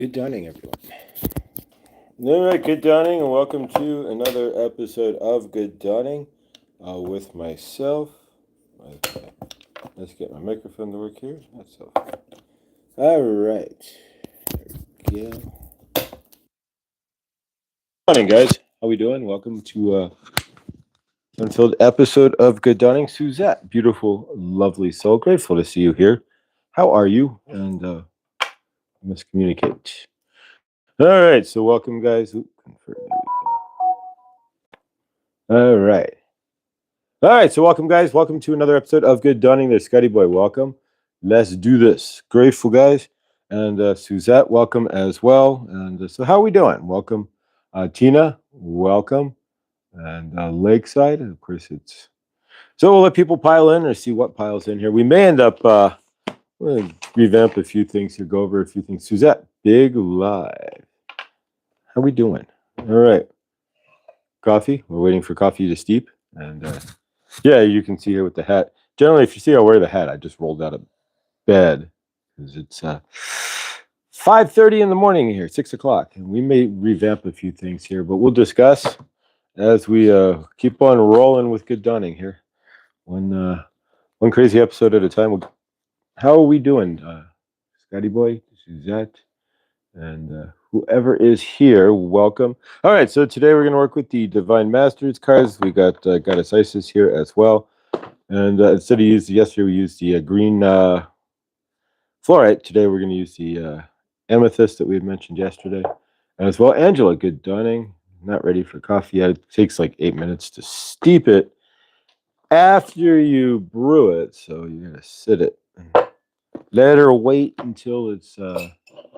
Good dawning, everyone. All right, good dawning, and welcome to another episode of Good Dawning with myself. Okay, let's get my microphone to work here. That's so. All right. There we go. Good morning, guys. How we doing? Welcome to unfilled episode of Good Dawning. Suzette, beautiful, lovely soul. Grateful to see you here. How are you? And I must communicate. All right, so welcome, guys. All right. All right, so welcome, guys. Welcome to another episode of Good Dawning. There's Scotty Boy. Welcome. Let's do this. Grateful, guys. And Suzette, welcome as well. And so how are we doing? Welcome. Tina, welcome. And Lakeside, of course, it's... So we'll let people pile in or see what piles in here. We may end up... we're going to revamp a few things here, go over a few things. Suzette, big live. How we doing? All right. Coffee. We're waiting for coffee to steep. And... yeah, you can see here with the hat. Generally, if you see I wear the hat, I just rolled out of bed because it's 5:30 in the morning here, 6 o'clock, and we may revamp a few things here, but we'll discuss as we keep on rolling with Good Dawning here. One crazy episode at a time. How are we doing, Scotty Boy, Suzette, and whoever is here? Welcome. All right, so today we're going to work with the Divine Masters cards. We got Goddess Isis here as well. And instead of yesterday we used the green fluorite. Today we're going to use the amethyst that we had mentioned yesterday. As well, Angela, good dawning. Not ready for coffee yet. It takes like 8 minutes to steep it after you brew it. So you got to sit it. Let her wait until it's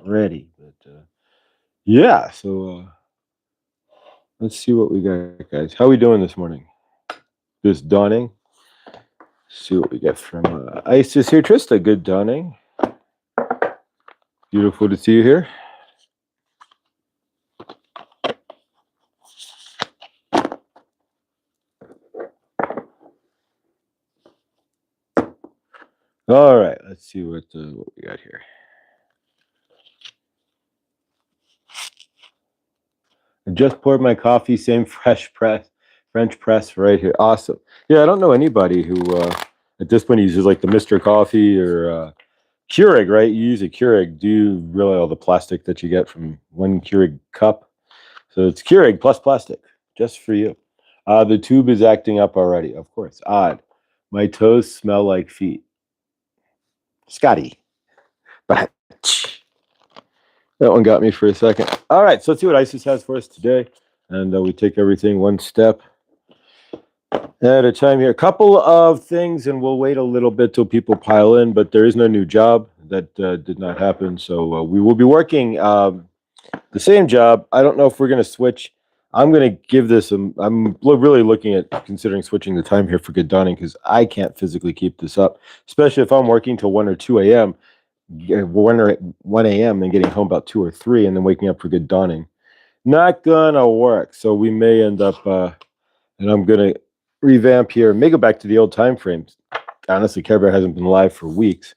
ready. But yeah, so let's see what we got, guys. How are we doing this morning? This dawning. See what we get from Isis here. Trista, good dawning. Beautiful to see you here. All right, let's see what we got here. I just poured my coffee, same French press right here. Awesome. Yeah, I don't know anybody who at this point uses like the Mr. Coffee or Keurig, right? You use a Keurig. Do you realize all the plastic that you get from one Keurig cup? So it's Keurig plus plastic, just for you. The tube is acting up already, of course. Odd. My toes smell like feet. Scotty. But that one got me for a second. All right, so let's see what Isis has for us today. And we take everything one step at a time here. A couple of things, and we'll wait a little bit till people pile in, but there is no new job. That did not happen. So we will be working the same job. I don't know if we're going to switch. I'm going to give this, I'm really looking at considering switching the time here for Good Dawning because I can't physically keep this up, especially if I'm working till 1 or 2 a.m., 1 a.m. and getting home about 2 or 3 and then waking up for Good Dawning. Not gonna work. So we may end up, and I'm gonna revamp here, may go back to the old time frames. Honestly, Care Bear hasn't been live for weeks.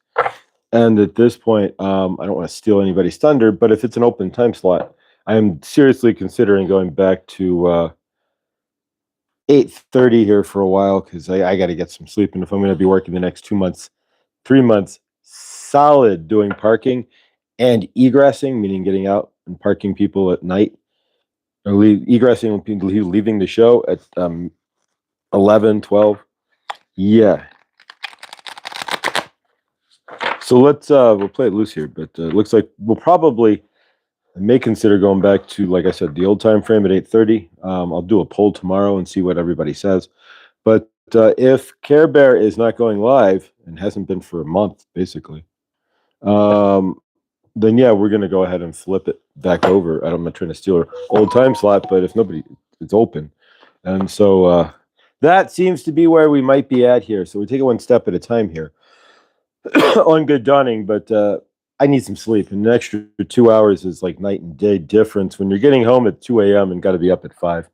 And at this point, I don't want to steal anybody's thunder, but if it's an open time slot, I am seriously considering going back to 8:30 here for a while because I got to get some sleep. And if I'm going to be working the next 2 months, 3 months, solid doing parking and egressing, meaning getting out and parking people at night, or egressing when people leaving the show at 11, 12. Yeah. So let's we'll play it loose here, but it looks like I may consider going back to, like I said, the old time frame at 8:30. I'll do a poll tomorrow and see what everybody says. But if Care Bear is not going live and hasn't been for a month, basically, then yeah, we're gonna go ahead and flip it back over. I'm not trying to steal our old time slot, but if nobody, it's open, and so that seems to be where we might be at here. So we take it one step at a time here on Good Dawning, but I need some sleep. And an extra 2 hours is like night and day difference when you're getting home at 2 a.m. and got to be up at 5.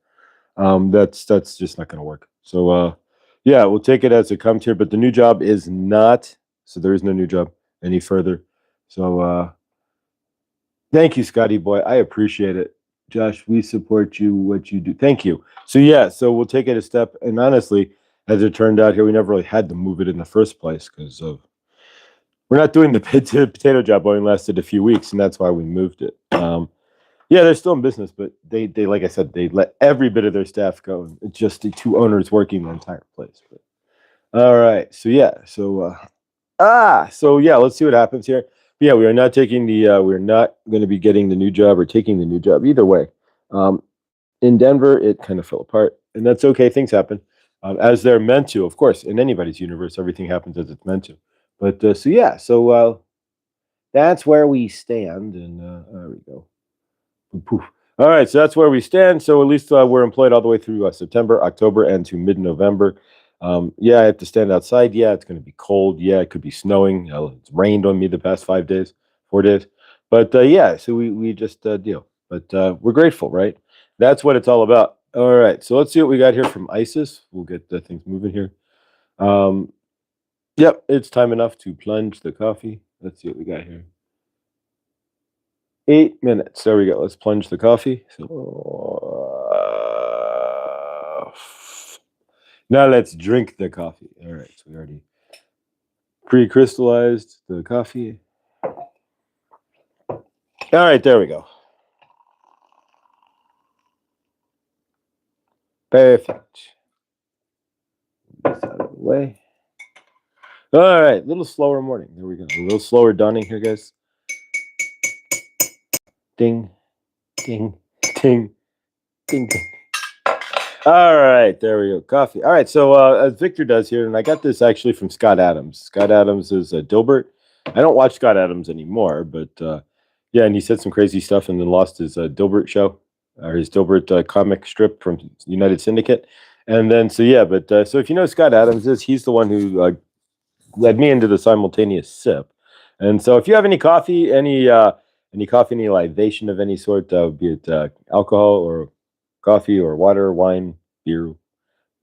That's just not going to work. So yeah, we'll take it as it comes here. But the new job is not. So there is no new job any further. So Thank you, Scotty boy. I appreciate it. Josh, we support you, what you do. Thank you. So yeah, so we'll take it a step. And honestly, as it turned out here, we never really had to move it in the first place because of we're not doing the potato job. Only lasted a few weeks, and that's why we moved it. Yeah, they're still in business, but they like I said, they let every bit of their staff go. It's just the two owners working the entire place. But, all right, so yeah, so yeah, let's see what happens here. But yeah, we are not taking the we're not going to be getting the new job or taking the new job either way. In Denver, it kind of fell apart, and that's okay. Things happen as they're meant to. Of course, in anybody's universe, everything happens as it's meant to. But so yeah, so that's where we stand, and there we go. Poof. All right, so that's where we stand. So at least we're employed all the way through September, October, and to mid-November. Yeah, I have to stand outside. Yeah, it's going to be cold. Yeah, it could be snowing. It's rained on me the past 5 days, 4 days. But yeah, so we just deal. But we're grateful, right? That's what it's all about. All right, so let's see what we got here from ISIS. We'll get things moving here. Yep, it's time enough to plunge the coffee. Let's see what we got here. 8 minutes. There we go. Let's plunge the coffee. Now let's drink the coffee. All right. So we already pre-crystallized the coffee. All right. There we go. Perfect. This out of the way. All right. A little slower morning. There we go. A little slower dawning here, guys. Ding, ding, ding, ding, ding. All right, there we go. Coffee. All right, so as Victor does here, and I got this actually from Scott Adams. Scott Adams is Dilbert. I don't watch Scott Adams anymore, but yeah, and he said some crazy stuff and then lost his Dilbert show or his Dilbert comic strip from United Syndicate. And then, so yeah, but so if you know who Scott Adams is, he's the one who led me into the simultaneous sip. And so if you have any coffee, any libation of any sort, be it alcohol or coffee or water, wine, beer,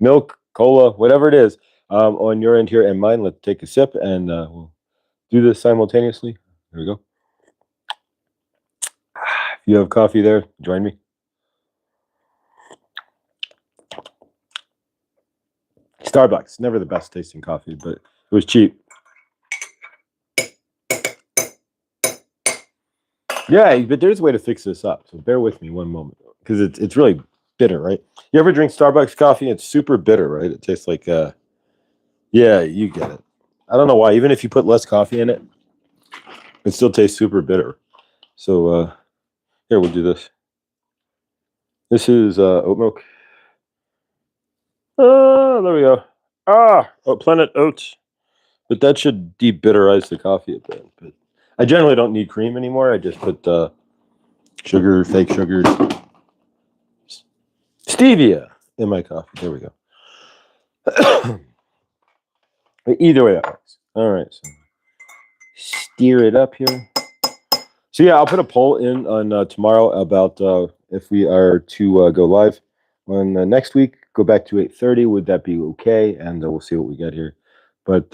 milk, cola, whatever it is, on your end here and mine, let's take a sip and we'll do this simultaneously. There we go. If you have coffee there, join me. Starbucks, never the best tasting coffee, but it was cheap. Yeah, but there's a way to fix this up. So bear with me one moment because it's really bitter, right? You ever drink Starbucks coffee? It's super bitter, right? It tastes like yeah, you get it. I don't know why. Even if you put less coffee in it, it still tastes super bitter. So here, we'll do this. This is oat milk. There we go. Planet Oats. But that should debitterize the coffee a bit. But I generally don't need cream anymore. I just put sugar, fake sugar, stevia in my coffee. There we go. Either way, that works. All right. So steer it up here. So yeah, I'll put a poll in on tomorrow about if we are to go live on next week. Go back to 8:30. Would that be okay? And we'll see what we get here. But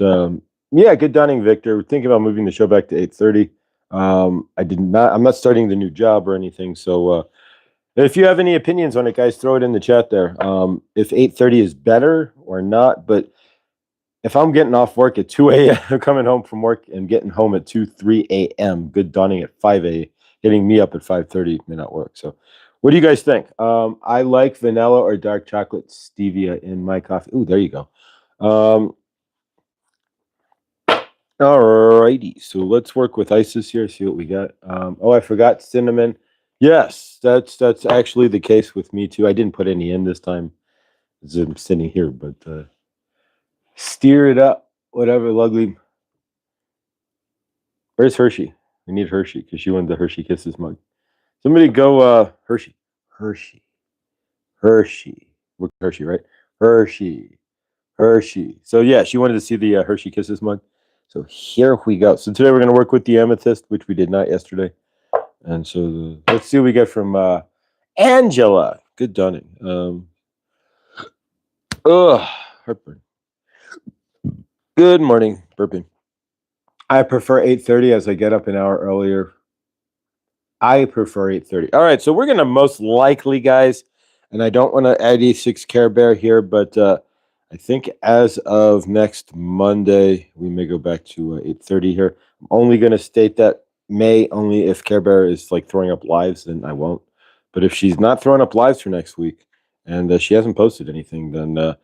yeah, good dawning, Victor. We're thinking about moving the show back to 8:30. I'm not starting the new job or anything. So if you have any opinions on it, guys, throw it in the chat there. If 8:30 is better or not, but if I'm getting off work at 2 a.m., coming home from work and getting home at 2, 3 a.m., good dawning at 5 a.m., getting me up at 5:30 may not work. So what do you guys think? I like vanilla or dark chocolate stevia in my coffee. Ooh, there you go. All righty. So let's work with ISIS here, see what we got. Oh, I forgot cinnamon. Yes, that's actually the case with me too. I didn't put any in this time as I'm sitting here, but steer it up, whatever, lovely. Where's Hershey? We need Hershey because she wanted the Hershey Kisses mug. Somebody go Hershey. Hershey. Hershey. We're Hershey, right? Hershey. Hershey. So yeah, she wanted to see the Hershey Kisses mug. So here we go. So today we're going to work with the amethyst, which we did not yesterday. And so let's see what we get from Angela. Good dawning. Heartburn. Good morning, burping. I prefer 8:30 as I get up an hour earlier. I prefer 8:30. All right, so we're gonna most likely, guys, and I don't want to add 86 Care Bear here, but I think as of next Monday, we may go back to 8:30 here. I'm only gonna state that may only if Care Bear is like throwing up lives, then I won't. But if she's not throwing up lives for next week and she hasn't posted anything, then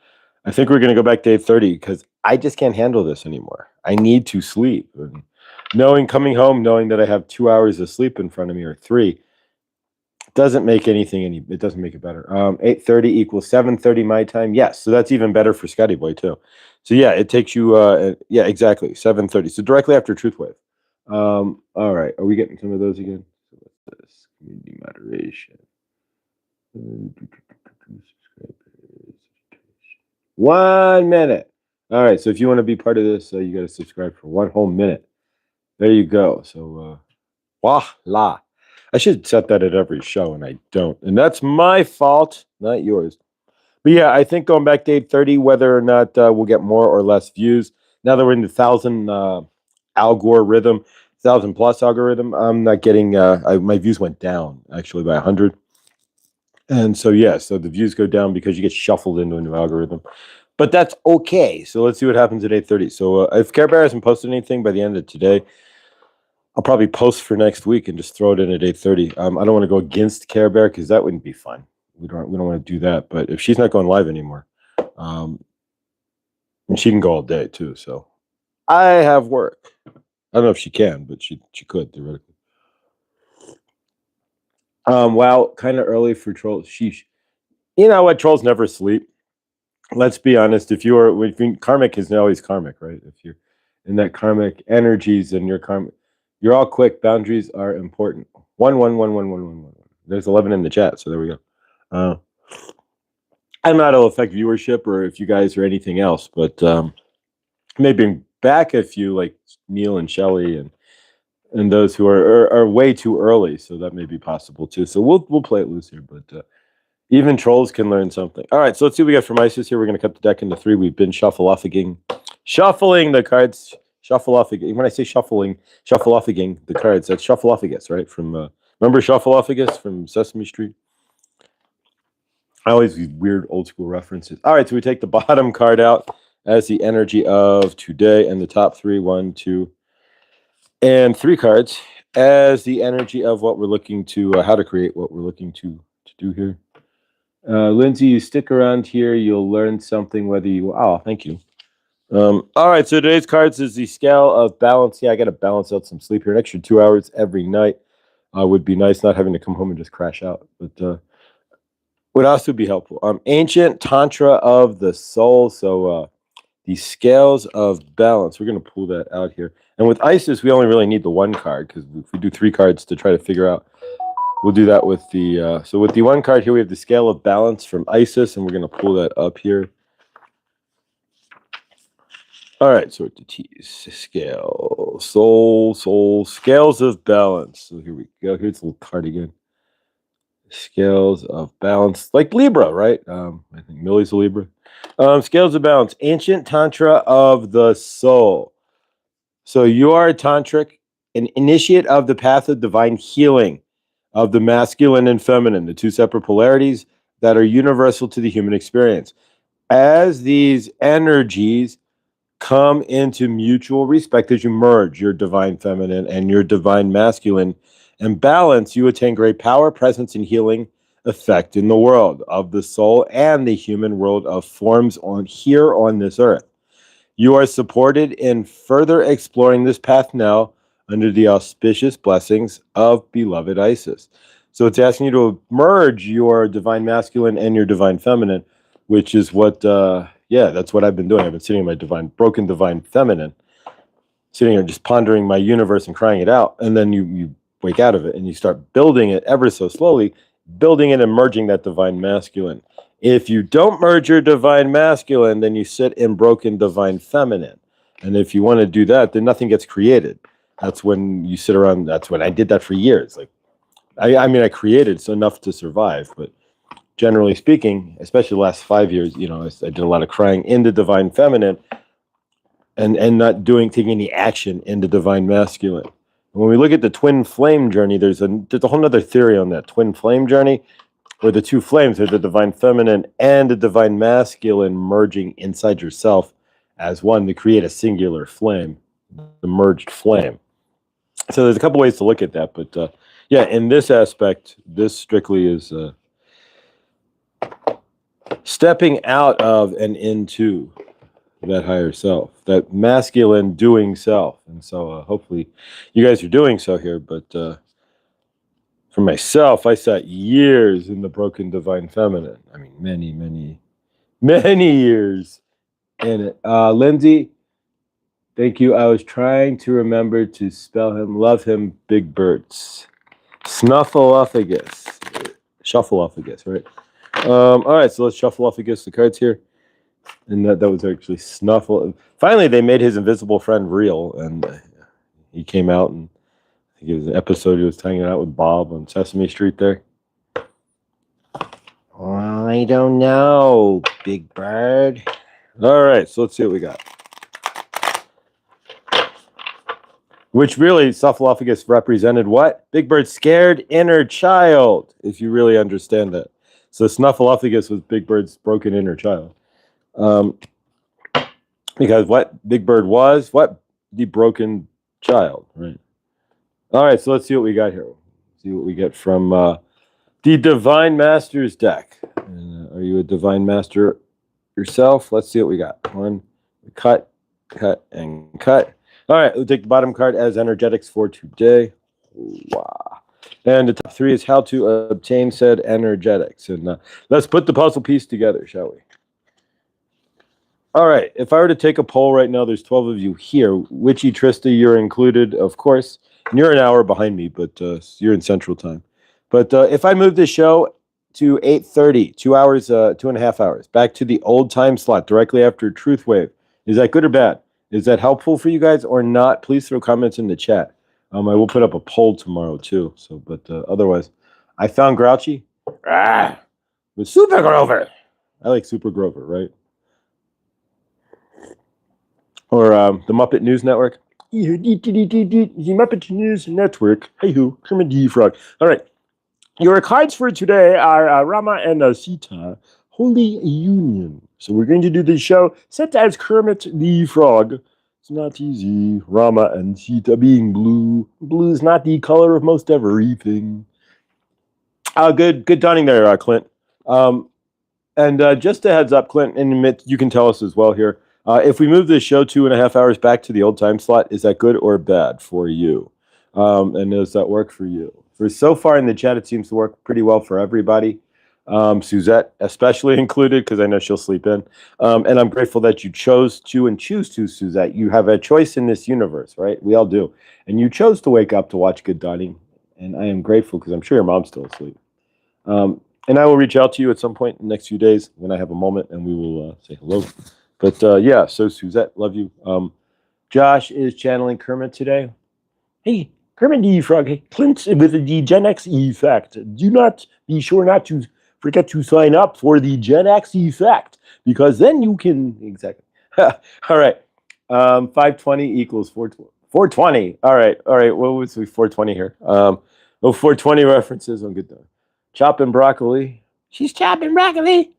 I think we're gonna go back to 8:30 because I just can't handle this anymore. I need to sleep. And coming home, knowing that I have 2 hours of sleep in front of me or three, doesn't make anything it doesn't make it better. 8:30 equals 7:30 my time. Yes, so that's even better for Scotty Boy too. So yeah, it takes you yeah, exactly, 7:30. So directly after Truth Wave. All right, are we getting some of those again? So what's this? Community moderation. 1 minute. All right, so if you want to be part of this, you got to subscribe for 1 whole minute. There you go. So voila. I should set that at every show, and I don't. And that's my fault, not yours. But yeah, I think going back to 8:30, whether or not we'll get more or less views. Now that we're in the 1,000 algorithm, 1,000 plus algorithm, I'm not getting. My views went down actually by 100. And so yeah, so the views go down because you get shuffled into a new algorithm. But that's okay. So let's see what happens at 8:30. So if Care Bear hasn't posted anything by the end of today, I'll probably post for next week and just throw it in at 8:30. I don't want to go against Care Bear because that wouldn't be fun. We don't want to do that. But if she's not going live anymore, and she can go all day too. So I have work. I don't know if she can, but she could theoretically. Wow, kind of early for trolls. Sheesh. You know what? Trolls never sleep. Let's be honest. If karmic is always karmic, right? If you're in that karmic energies and your karmic, you're all quick. Boundaries are important. 1 1 1 1 1 1 1. There's 11 in the chat, so there we go. I'm not it'll affect viewership or if you guys or anything else, but maybe back a few like Neil and Shelly and those who are way too early, so that may be possible too. So we'll play it loose here, but even trolls can learn something. All right, so let's see what we got from ISIS here. We're going to cut the deck into 3. We've been shuffling the cards. When I say shuffling the cards, that's shuffleophagus, right? From remember shuffleophagus from Sesame Street? I always use weird old school references. All right, so we take the bottom card out as the energy of today, and the top 3, 1, 2, and 3 cards as the energy of what we're looking to, how to create what we're looking to do here. Lindsay, you stick around here, you'll learn something whether you... Oh, thank you. All right, so today's cards is the scale of balance. Yeah, I got to balance out some sleep here. An extra 2 hours every night would be nice, not having to come home and just crash out. But would also be helpful. Ancient Tantra of the Soul. So the scales of balance. We're going to pull that out here. And with Isis, we only really need the 1 card because if we do 3 cards to try to figure out, we'll do that with the... so with the 1 card here, we have the scale of balance from Isis, and we're going to pull that up here. All right, so the T's, scale, soul, scales of balance. So here we go. Here's the little card again. Scales of balance, like Libra, right? I think Millie's a Libra. Scales of balance, ancient Tantra of the soul. So you are a tantric, an initiate of the path of divine healing of the masculine and feminine, the 2 separate polarities that are universal to the human experience. As these energies come into mutual respect, as you merge your divine feminine and your divine masculine and balance, you attain great power, presence, and healing effect in the world of the soul and the human world of forms here on this earth. You are supported in further exploring this path now under the auspicious blessings of beloved Isis. So it's asking you to merge your divine masculine and your divine feminine, which is what, that's what I've been doing. I've been sitting in my broken divine feminine, sitting here just pondering my universe and crying it out. And then you wake out of it and you start building it ever so slowly, building it and merging that divine masculine. If you don't merge your divine masculine, then you sit in broken divine feminine. And if you want to do that, then nothing gets created. That's when you sit around. That's when I did that for years. Like, I created enough to survive, but generally speaking, especially the last 5 years, I did a lot of crying in the divine feminine and not taking any action in the divine masculine. When we look at the twin flame journey, there's a whole other theory on that twin flame journey, where the two flames are the divine feminine and the divine masculine merging inside yourself as one to create a singular flame, the merged flame. So there's a couple ways to look at that, but yeah, in this aspect, this strictly is stepping out of and into that higher self, that masculine doing self. And so hopefully you guys are doing so here. But for myself, I sat years in the broken divine feminine. I mean, many years in it. Lindsay, thank you. I was trying to remember to spell him, love him, big birds. Snuffleupagus. Shuffleupagus, right? All right, so let's shuffleupagus the cards here. And that was actually Snuffle. Finally, they made his invisible friend real, and he came out, and I think it was an episode he was hanging out with Bob on Sesame Street there. I don't know, Big Bird. All right, so let's see what we got. Which really, Snuffleupagus represented what? Big Bird's scared inner child, if you really understand that. So Snuffleupagus was Big Bird's broken inner child. Because what Big Bird was, what the broken child, right? All right, so let's see what we got here. See what we get from the Divine Masters deck. Are you a Divine Master yourself? Let's see what we got. One, cut, and cut. All right, we'll take the bottom card as energetics for today. Wow. And the top three is how to obtain said energetics. And let's put the puzzle piece together, shall we? All right, if I were to take a poll right now, there's 12 of you here. Witchy Trista, you're included, of course. And you're an hour behind me, but you're in Central Time. But if I move the show to 8:30, 2 hours, 2.5 hours, back to the old time slot directly after Truth Wave, is that good or bad? Is that helpful for you guys or not? Please throw comments in the chat. I will put up a poll tomorrow too. So, but otherwise, I found Grouchy with Super Grover. I like Super Grover, right? Or the Muppet News Network. The Muppet News Network. Hey ho, Kermit the Frog. All right. Your cards for today are Rama and Sita, Holy Union. So we're going to do the show set as Kermit the Frog. It's not easy. Rama and Sita being blue. Blue is not the color of most everything. Good dawning there, Clint. And just a heads up, Clint, and you can tell us as well here. If we move this show 2.5 hours back to the old time slot, is that good or bad for you? And does that work for you? For so far in the chat, it seems to work pretty well for everybody. Suzette especially included, because I know she'll sleep in. And I'm grateful that you chose to and choose to, Suzette. You have a choice in this universe, right? We all do. And you chose to wake up to watch Good Dawning. And I am grateful because I'm sure your mom's still asleep. And I will reach out to you at some point in the next few days when I have a moment, and we will say hello. But yeah, so Suzette, love you. Josh is channeling Kermit today. Hey, Kermit the Frog, hey, Clint with the Gen X effect. Do not be sure not to forget to sign up for the Gen X effect, because then you can, exactly. All right, 520 equals 420. All right, what was 420 here? 420 references on Good Dawning. Chopping broccoli. She's chopping broccoli.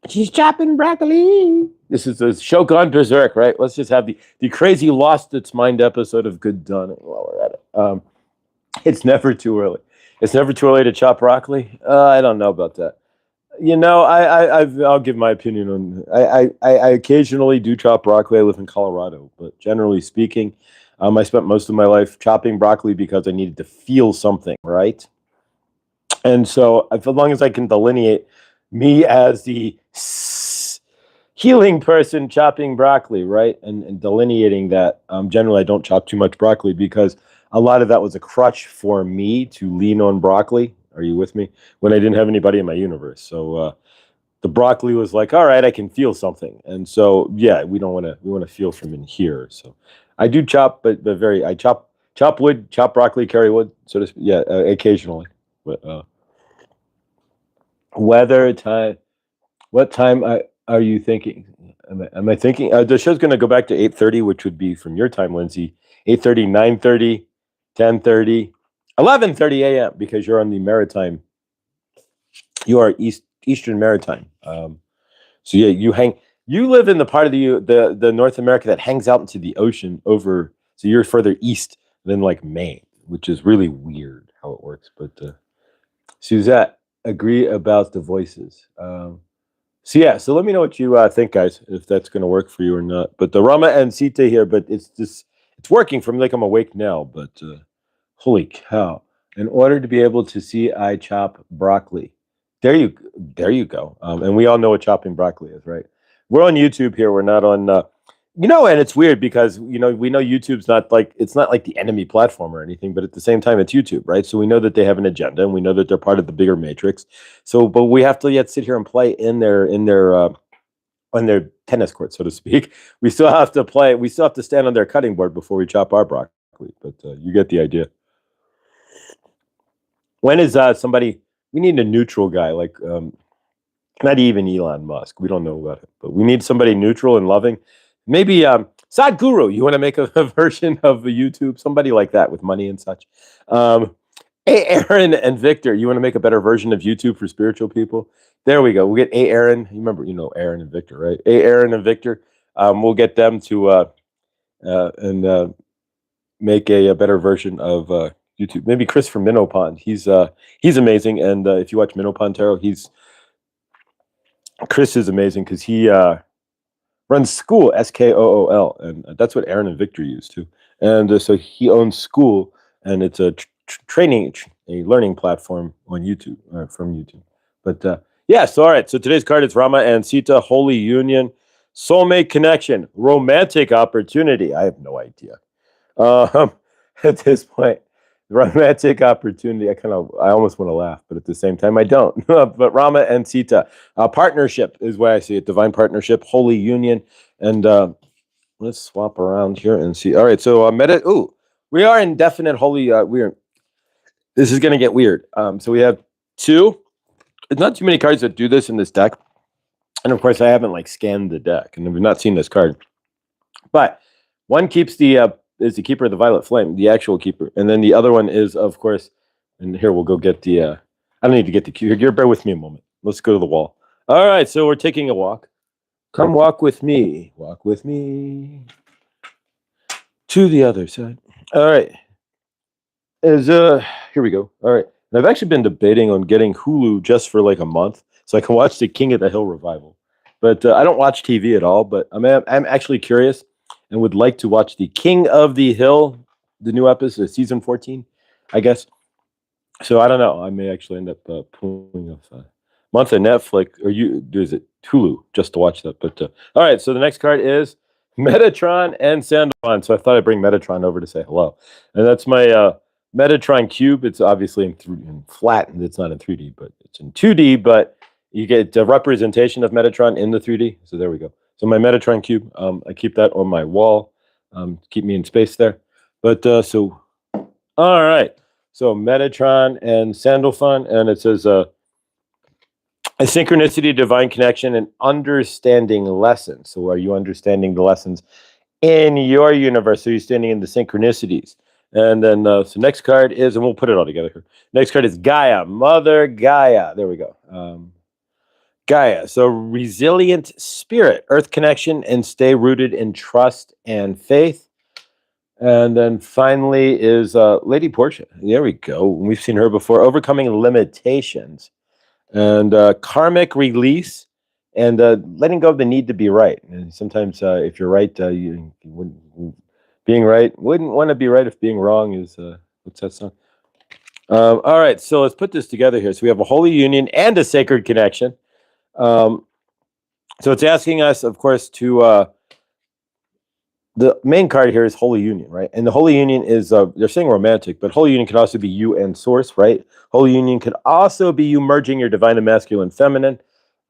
She's chopping broccoli. This is a show gone berserk, right? Let's just have the crazy lost its mind episode of Good Dawning while we're at it. It's never too early. It's never too early to chop broccoli. I don't know about that. You know, I'll give my opinion on. I occasionally do chop broccoli. I live in Colorado, but generally speaking, I spent most of my life chopping broccoli because I needed to feel something, right? And so, as long as I can delineate me as the healing person chopping broccoli, right? And delineating that, generally I don't chop too much broccoli because a lot of that was a crutch for me to lean on broccoli. Are you with me? When I didn't have anybody in my universe. So the broccoli was like, all right, I can feel something. And so, yeah, we want to feel from in here. So I do chop, but I chop wood, chop broccoli, carry wood, so to speak. Yeah, occasionally. But weather time. What time are you thinking? Am I thinking? The show's going to go back to 8:30, which would be from your time, Lindsay, 8:30, 9:30, 10:30, 11:30 a.m. because you're on the maritime. You are Eastern Maritime. So yeah, you live in the part of the North America that hangs out into the ocean over. So you're further east than like Maine, which is really weird how it works. But Suzette, agree about the voices. So yeah, so let me know what you think, guys, if that's going to work for you or not. But the Rama and Sita here, but it's working for me. Like I'm awake now, but holy cow! In order to be able to see, I chop broccoli. There you go. And we all know what chopping broccoli is, right? We're on YouTube here. We're not on, and it's weird because we know YouTube's not like it's not like the enemy platform or anything, but at the same time, it's YouTube, right? So we know that they have an agenda, and we know that they're part of the bigger matrix. So, but we have to yet sit here and play in their on their tennis court, so to speak. We still have to play. We still have to stand on their cutting board before we chop our broccoli. But you get the idea. When is somebody? We need a neutral guy, like not even Elon Musk. We don't know about it, but we need somebody neutral and loving. Maybe Sadhguru. You want to make a version of YouTube? Somebody like that with money and such. Hey, Aaron and Victor, you want to make a better version of YouTube for spiritual people? There we go. We'll get Aaron. You remember, Aaron and Victor, right? Aaron and Victor. We'll get them to and make a better version of YouTube. Maybe Christopher Minopond. He's amazing. And if you watch Minopond Tarot, Chris is amazing because he runs School, Skool, and that's what Aaron and Victor use too. And so he owns School, and it's a learning platform on YouTube from YouTube. But yeah, so all right. So today's card is Rama and Sita, Holy Union, Soulmate Connection, Romantic Opportunity. I have no idea. At this point, romantic opportunity. I almost want to laugh, but at the same time, I don't. But Rama and Sita, partnership is why I see it. Divine partnership, holy union, and let's swap around here and see. All right, so we are in definite holy. This is going to get weird. So we have two. There's not too many cards that do this in this deck, and of course, I haven't scanned the deck, and we've not seen this card. But one keeps is the keeper of the violet flame, the actual keeper. And then the other one is, of course, and here we'll go get the, I don't need to get the cue here. Bear with me a moment. Let's go to the wall. All right, so we're taking a walk. Come walk with me. Walk with me to the other side. All right. Here we go. All right. And I've actually been debating on getting Hulu just for a month so I can watch the King of the Hill revival. But I don't watch TV at all, but I'm actually curious and would like to watch the King of the Hill, the new episode, season 14, I guess. So I don't know. I may actually end up pulling off a month of Netflix, or is it Hulu, just to watch that. But all right, so the next card is Metatron and Sandalphon. So I thought I'd bring Metatron over to say hello. And that's my Metatron cube. It's obviously in flat, and it's not in 3D, but it's in 2D, but you get a representation of Metatron in the 3D. So there we go. So my Metatron cube, I keep that on my wall, keep me in space there. But all right. So Metatron and Sandalphon, and it says a synchronicity, divine connection, and understanding lessons. So are you understanding the lessons in your universe? So you're standing in the synchronicities. And then so next card is, and we'll put it all together here. Next card is Gaia, Mother Gaia. There we go. Gaia, so resilient spirit, earth connection, and stay rooted in trust and faith. And then finally is Lady Portia. There we go. We've seen her before. Overcoming limitations and karmic release and letting go of the need to be right. And sometimes if you're right, you wouldn't, being right, wouldn't want to be right if being wrong is, what's that song? All right, so let's put this together here. So we have a holy union and a sacred connection. So it's asking us, of course, to the main card here is Holy Union, right? And the Holy Union is they're saying romantic, but Holy Union could also be you and Source, right? Holy Union could also be you merging your divine and masculine feminine,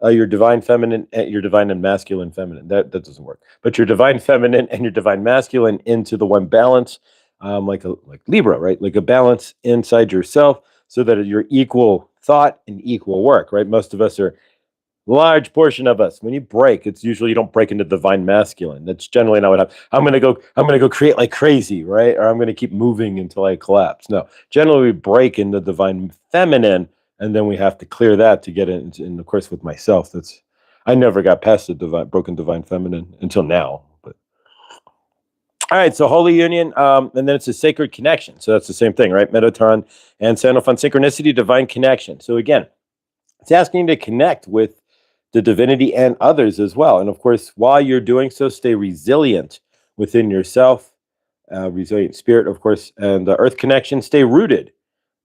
your divine feminine and your divine and masculine feminine. That doesn't work. But your divine feminine and your divine masculine into the one balance, like Libra, right? Like a balance inside yourself, so that you're equal thought and equal work, right? Most of us are Large portion of us. When you break, it's usually you don't break into divine masculine. That's generally not what happens. I'm gonna go create like crazy, right? Or I'm gonna keep moving until I collapse. No, generally we break into divine feminine, and then we have to clear that to get it. And of course, with myself, that's I never got past the broken divine feminine until now. But all right, so holy union, and then it's a sacred connection. So that's the same thing, right? Metatron and Sandalphon synchronicity, divine connection. So again, it's asking you to connect with the divinity and others as well. And of course, while you're doing so, stay resilient within yourself, resilient spirit, of course, and the earth connection, stay rooted.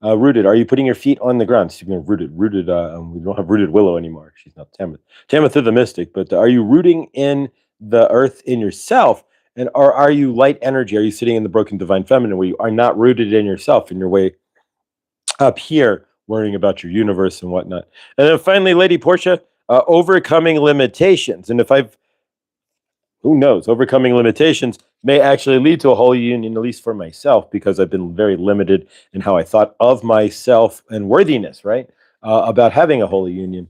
Rooted. Are you putting your feet on the ground? Speaking of rooted, we don't have rooted Willow anymore. She's not Tamith. Tamith is the mystic, but are you rooting in the earth in yourself? And or are you light energy? Are you sitting in the broken divine feminine where you are not rooted in yourself in your way up here, worrying about your universe and whatnot? And then finally, Lady Portia, overcoming limitations. And if I've, who knows, overcoming limitations may actually lead to a holy union, at least for myself, because I've been very limited in how I thought of myself and worthiness, right? About having a holy union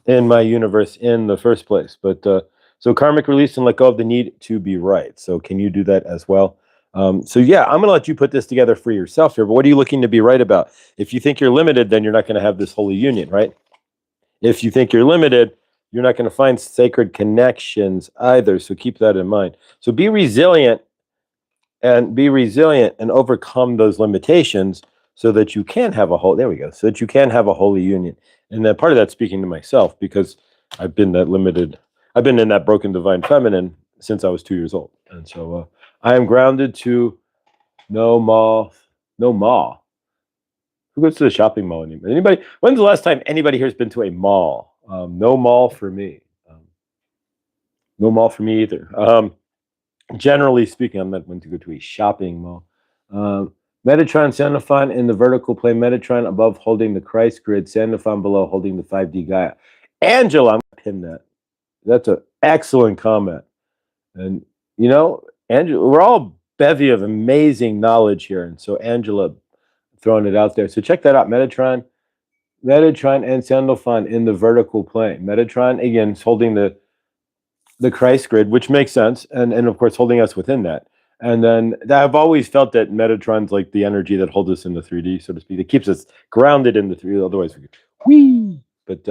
in my universe in the first place. But so karmic release and let go of the need to be right. So can you do that as well? So yeah, I'm going to let you put this together for yourself here. But what are you looking to be right about? If you think you're limited, then you're not going to have this holy union, right? If you think you're limited, you're not going to find sacred connections either. So keep that in mind. So be resilient and overcome those limitations so that you can have a whole, there we go, so that you can have a holy union. And then part of that speaking to myself, because I've been that limited, I've been in that broken divine feminine since I was 2 years old. And so I am grounded to no mall, no mall. Who goes to the shopping mall anymore? Anybody? When's the last time anybody here has been to a mall? No mall for me. No mall for me either. Generally speaking, I'm not going to go to a shopping mall. Metatron, Sandalphon in the vertical plane. Metatron above holding the Christ grid. Sandalphon below holding the 5D Gaia. Angela, I'm going to pin that. That's an excellent comment. And, you know, Angela, we're all a bevy of amazing knowledge here. And so Angela throwing it out there. So check that out. Metatron and Sandalphon in the vertical plane. Metatron, again, is holding the Christ grid, which makes sense, and of course holding us within that. And then I've always felt that Metatron's like the energy that holds us in the 3D, so to speak. It keeps us grounded in the 3D. Otherwise, we could whee. But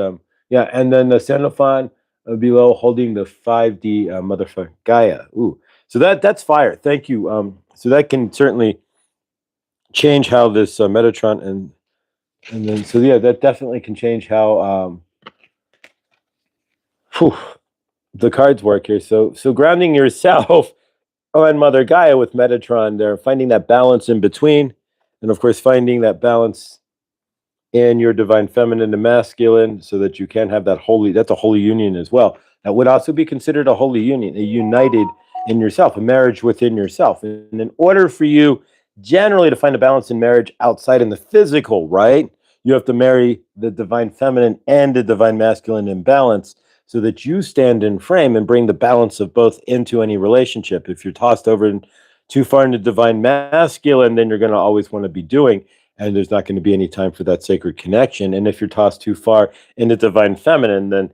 yeah, and then the Sandalphon below holding the 5D motherfucker Gaia. Ooh, so that's fire. Thank you. So that can certainly change how this Metatron and then so yeah, that definitely can change how the cards work here. So grounding yourself on Mother Gaia with Metatron there, finding that balance in between, and of course finding that balance in your divine feminine and masculine, so that you can have that holy. That's a holy union as well. That would also be considered a holy union, a united in yourself, a marriage within yourself. And in order for you generally to find a balance in marriage outside in the physical, right? You have to marry the divine feminine and the divine masculine in balance, so that you stand in frame and bring the balance of both into any relationship. If you're tossed over too far into divine masculine, then you're going to always want to be doing, and there's not going to be any time for that sacred connection. And if you're tossed too far into divine feminine, then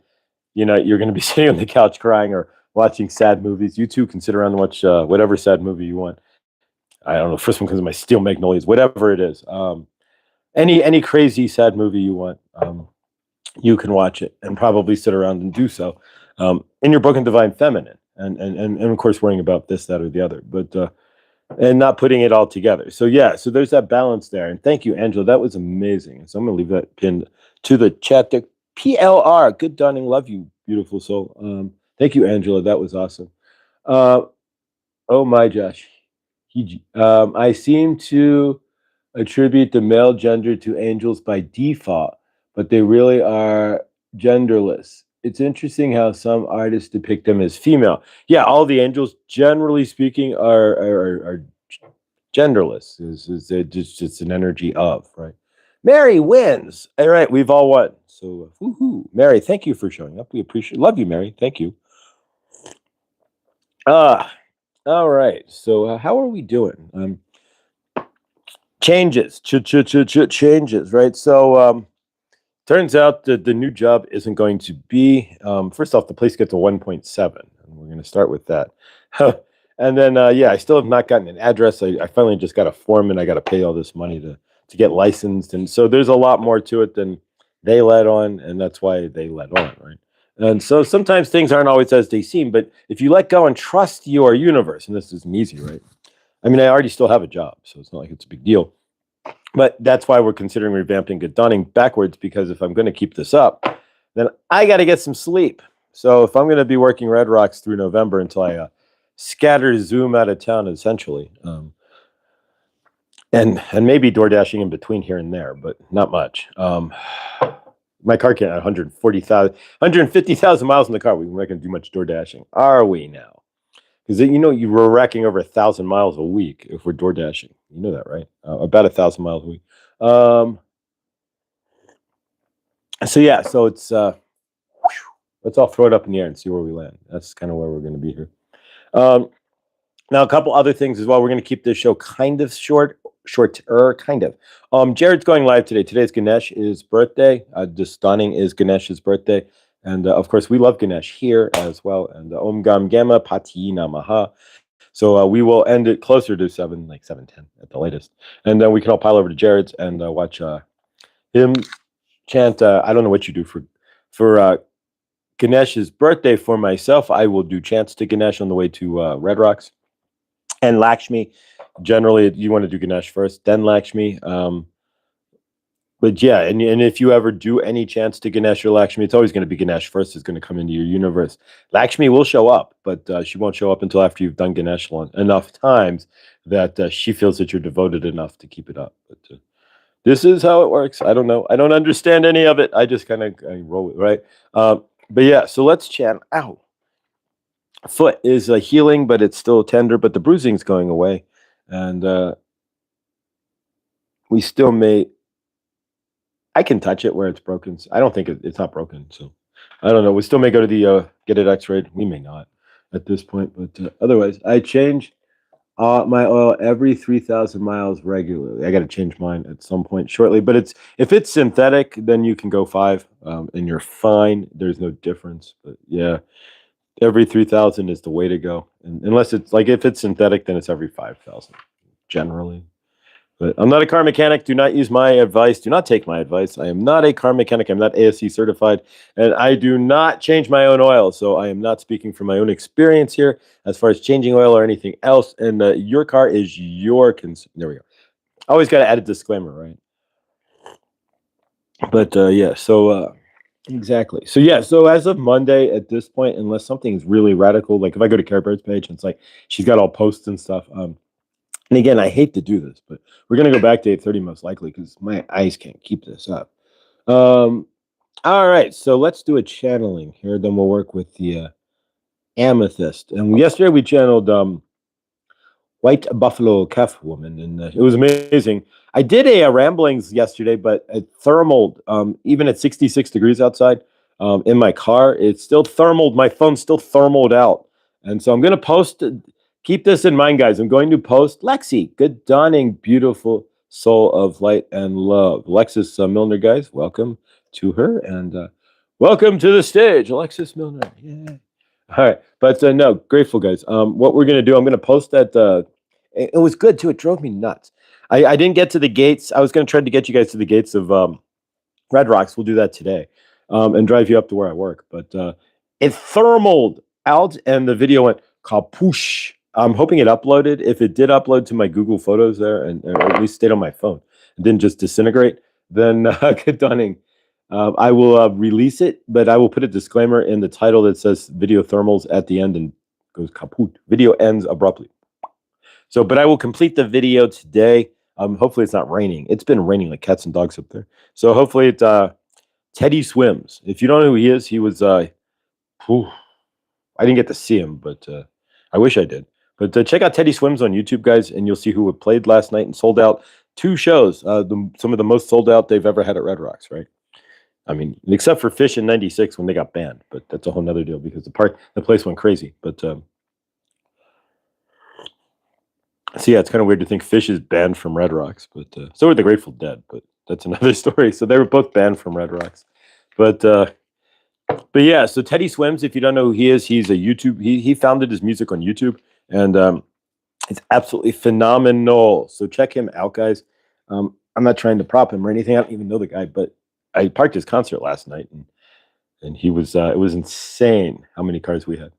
you know you're going to be sitting on the couch crying or watching sad movies. You too can sit around and watch whatever sad movie you want. I don't know. First one comes to my Steel Magnolias, whatever it is. Any crazy sad movie you want. You can watch it and probably sit around and do so in your broken divine feminine, and of course worrying about this, that, or the other, but and not putting it all together. So yeah, so there's that balance there. And thank you, Angela. That was amazing. So I'm gonna leave that pinned to the chat there. PLR, good dawning, love you, beautiful soul. Thank you, Angela. That was awesome. Oh my Josh. I seem to attribute the male gender to angels by default, but they really are genderless. It's interesting how some artists depict them as female. Yeah, all the angels, generally speaking, are genderless. It's an energy of, right? Mary wins. All right, we've all won. So, woohoo. Mary, thank you for showing up. We appreciate, love you, Mary. Thank you. All right. So, how are we doing? Changes, changes, right? So, turns out that the new job isn't going to be, first off, the place gets a 1.7, and we're going to start with that. And then, yeah, I still have not gotten an address. I finally just got a form, and I got to pay all this money to get licensed. And so there's a lot more to it than they let on, and that's why they let on, right? And so sometimes things aren't always as they seem, but if you let go and trust your universe, and this isn't easy, right? I mean, I already still have a job, so it's not like it's a big deal. But that's why we're considering revamping Good Dawning backwards, because if I'm going to keep this up, then I got to get some sleep. So if I'm going to be working Red Rocks through November until I scatter Zoom out of town, essentially, and maybe door dashing in between here and there, but not much. My car can't 150,000 miles in the car. We're not going to do much door dashing, are we now? Because you were racking over 1,000 miles a week if we're door dashing. You know that, right? About 1,000 miles a week. So yeah, so it's let's all throw it up in the air and see where we land. That's kind of where we're going to be here. Now, a couple other things as well. We're going to keep this show kind of shorter, kind of. Jared's going live today. Today's Ganesh's birthday. This Dawning is Ganesh's birthday. And of course, we love Ganesh here as well. And Om Gam Gamma Pati Namaha. So we will end it closer to 7, like 7:10 at the latest. And then we can all pile over to Jared's and watch him chant. I don't know what you do for Ganesh's birthday. For myself, I will do chants to Ganesh on the way to Red Rocks. And Lakshmi, generally, you want to do Ganesh first, then Lakshmi. But yeah, and if you ever do any chants to Ganesh or Lakshmi, it's always going to be Ganesh first is going to come into your universe. Lakshmi will show up, but she won't show up until after you've done Ganesh enough times that she feels that you're devoted enough to keep it up. But this is how it works. I don't know. I don't understand any of it. I just kind of roll with it, right? But yeah, so let's chant. Ow. Foot is healing, but it's still tender, but the bruising's going away. And we still may... I can touch it where it's broken. I don't think it's not broken, so I don't know. We still may go to the get it x-rayed. We may not at this point, but otherwise, I change my oil every 3,000 miles regularly. I got to change mine at some point shortly, but if it's synthetic, then you can go 5, and you're fine. There's no difference, but yeah, every 3,000 is the way to go. And unless it's like if it's synthetic, then it's every 5,000 generally. But I'm not a car mechanic. Do not use my advice. Do not take my advice. I am not a car mechanic. I'm not ASC certified. And I do not change my own oil. So I am not speaking from my own experience here as far as changing oil or anything else. And your car is your concern. There we go. Always got to add a disclaimer, right? But yeah, so exactly. So yeah, so as of Monday at this point, unless something is really radical, like if I go to Care Bear's page and it's like she's got all posts and stuff. And again, I hate to do this, but we're going to go back to 8:30 most likely because my eyes can't keep this up. All right, so let's do a channeling here. Then we'll work with the amethyst. And yesterday we channeled White Buffalo Calf Woman, and it was amazing. I did a ramblings yesterday, but it thermaled, even at 66 degrees outside in my car. It still thermaled. My phone still thermaled out. And so I'm going to post... Keep this in mind, guys. I'm going to post Lexi, Good Dawning, beautiful soul of light and love. Alexis Milner, guys, welcome to her. And welcome to the stage, Alexis Milner. Yeah. All right. But no, grateful, guys. What we're going to do, I'm going to post that. It was good, too. It drove me nuts. I didn't get to the gates. I was going to try to get you guys to the gates of Red Rocks. We'll do that today and drive you up to where I work. But it thermaled out, and the video went kapoosh. I'm hoping it uploaded. If it did upload to my Google Photos there, and or at least stayed on my phone and didn't just disintegrate, then Good Dawning. I will release it, but I will put a disclaimer in the title that says video thermals at the end and goes kaput. Video ends abruptly. So, but I will complete the video today. Hopefully it's not raining. It's been raining like cats and dogs up there. So hopefully it's Teddy Swims. If you don't know who he is, he was I didn't get to see him, but I wish I did. But check out Teddy Swims on YouTube, guys, and you'll see who played last night and sold out 2 shows. Some of the most sold out they've ever had at Red Rocks, right? I mean, except for Fish in '96 when they got banned, but that's a whole nother deal because the place went crazy. But so yeah, it's kind of weird to think Fish is banned from Red Rocks, but so are the Grateful Dead. But that's another story. So they were both banned from Red Rocks, but yeah. So Teddy Swims, if you don't know who he is, he's a YouTube. He founded his music on YouTube, and it's absolutely phenomenal. So check him out, guys. I'm not trying to prop him or anything. I don't even know the guy, but I parked his concert last night, and he was it was insane how many cars we had.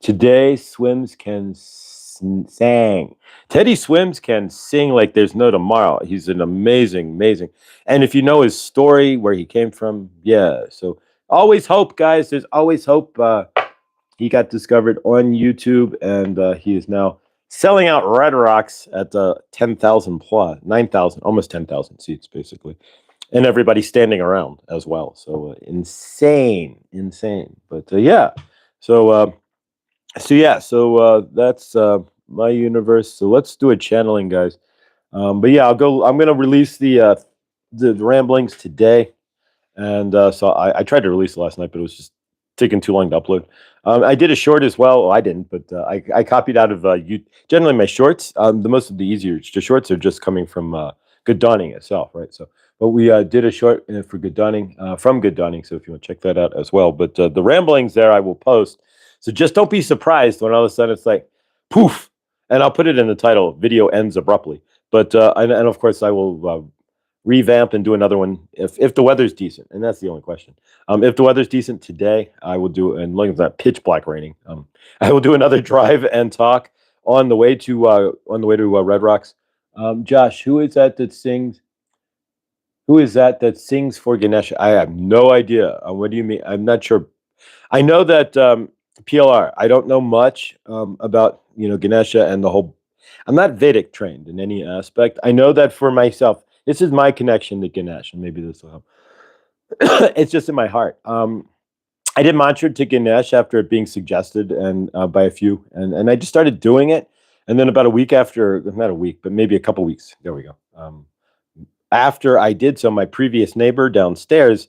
Today, Swims can sing. Teddy Swims can sing like there's no tomorrow. He's an amazing. And if you know his story, where he came from, yeah. So always hope, guys. There's always hope. He got discovered on YouTube, and he is now selling out Red Rocks at 10,000 plus, 9,000, almost 10,000 seats, basically. And everybody standing around as well. So insane. But yeah. So that's my universe. So let's do a channeling, guys. But yeah, I'm going to release the ramblings today. And so I tried to release it last night, but it was just taking too long to upload. I did a short as well. Well, I didn't, but I copied out of generally my shorts. The easier shorts are just coming from Good Dawning itself, right? So, but we did a short for Good Dawning from Good Dawning. So if you want to check that out as well. But the ramblings there I will post. So just don't be surprised when all of a sudden it's like poof, and I'll put it in the title. Video ends abruptly. But and of course I will revamp and do another one if the weather's decent, and that's the only question. If the weather's decent today, I will do, and look at that pitch black raining. I will do another drive and talk on the way to Red Rocks. Josh, who is that sings? Who is that sings for Ganesh? I have no idea. What do you mean? I'm not sure. I know that PLR. I don't know much about Ganesha and the whole. I'm not Vedic trained in any aspect. I know that for myself. This is my connection to Ganesh, and maybe this will help. It's just in my heart. I did mantra to Ganesh after it being suggested and by a few, and I just started doing it. And then about a week after, not a week, but maybe a couple weeks. There we go. After I did so, my previous neighbor downstairs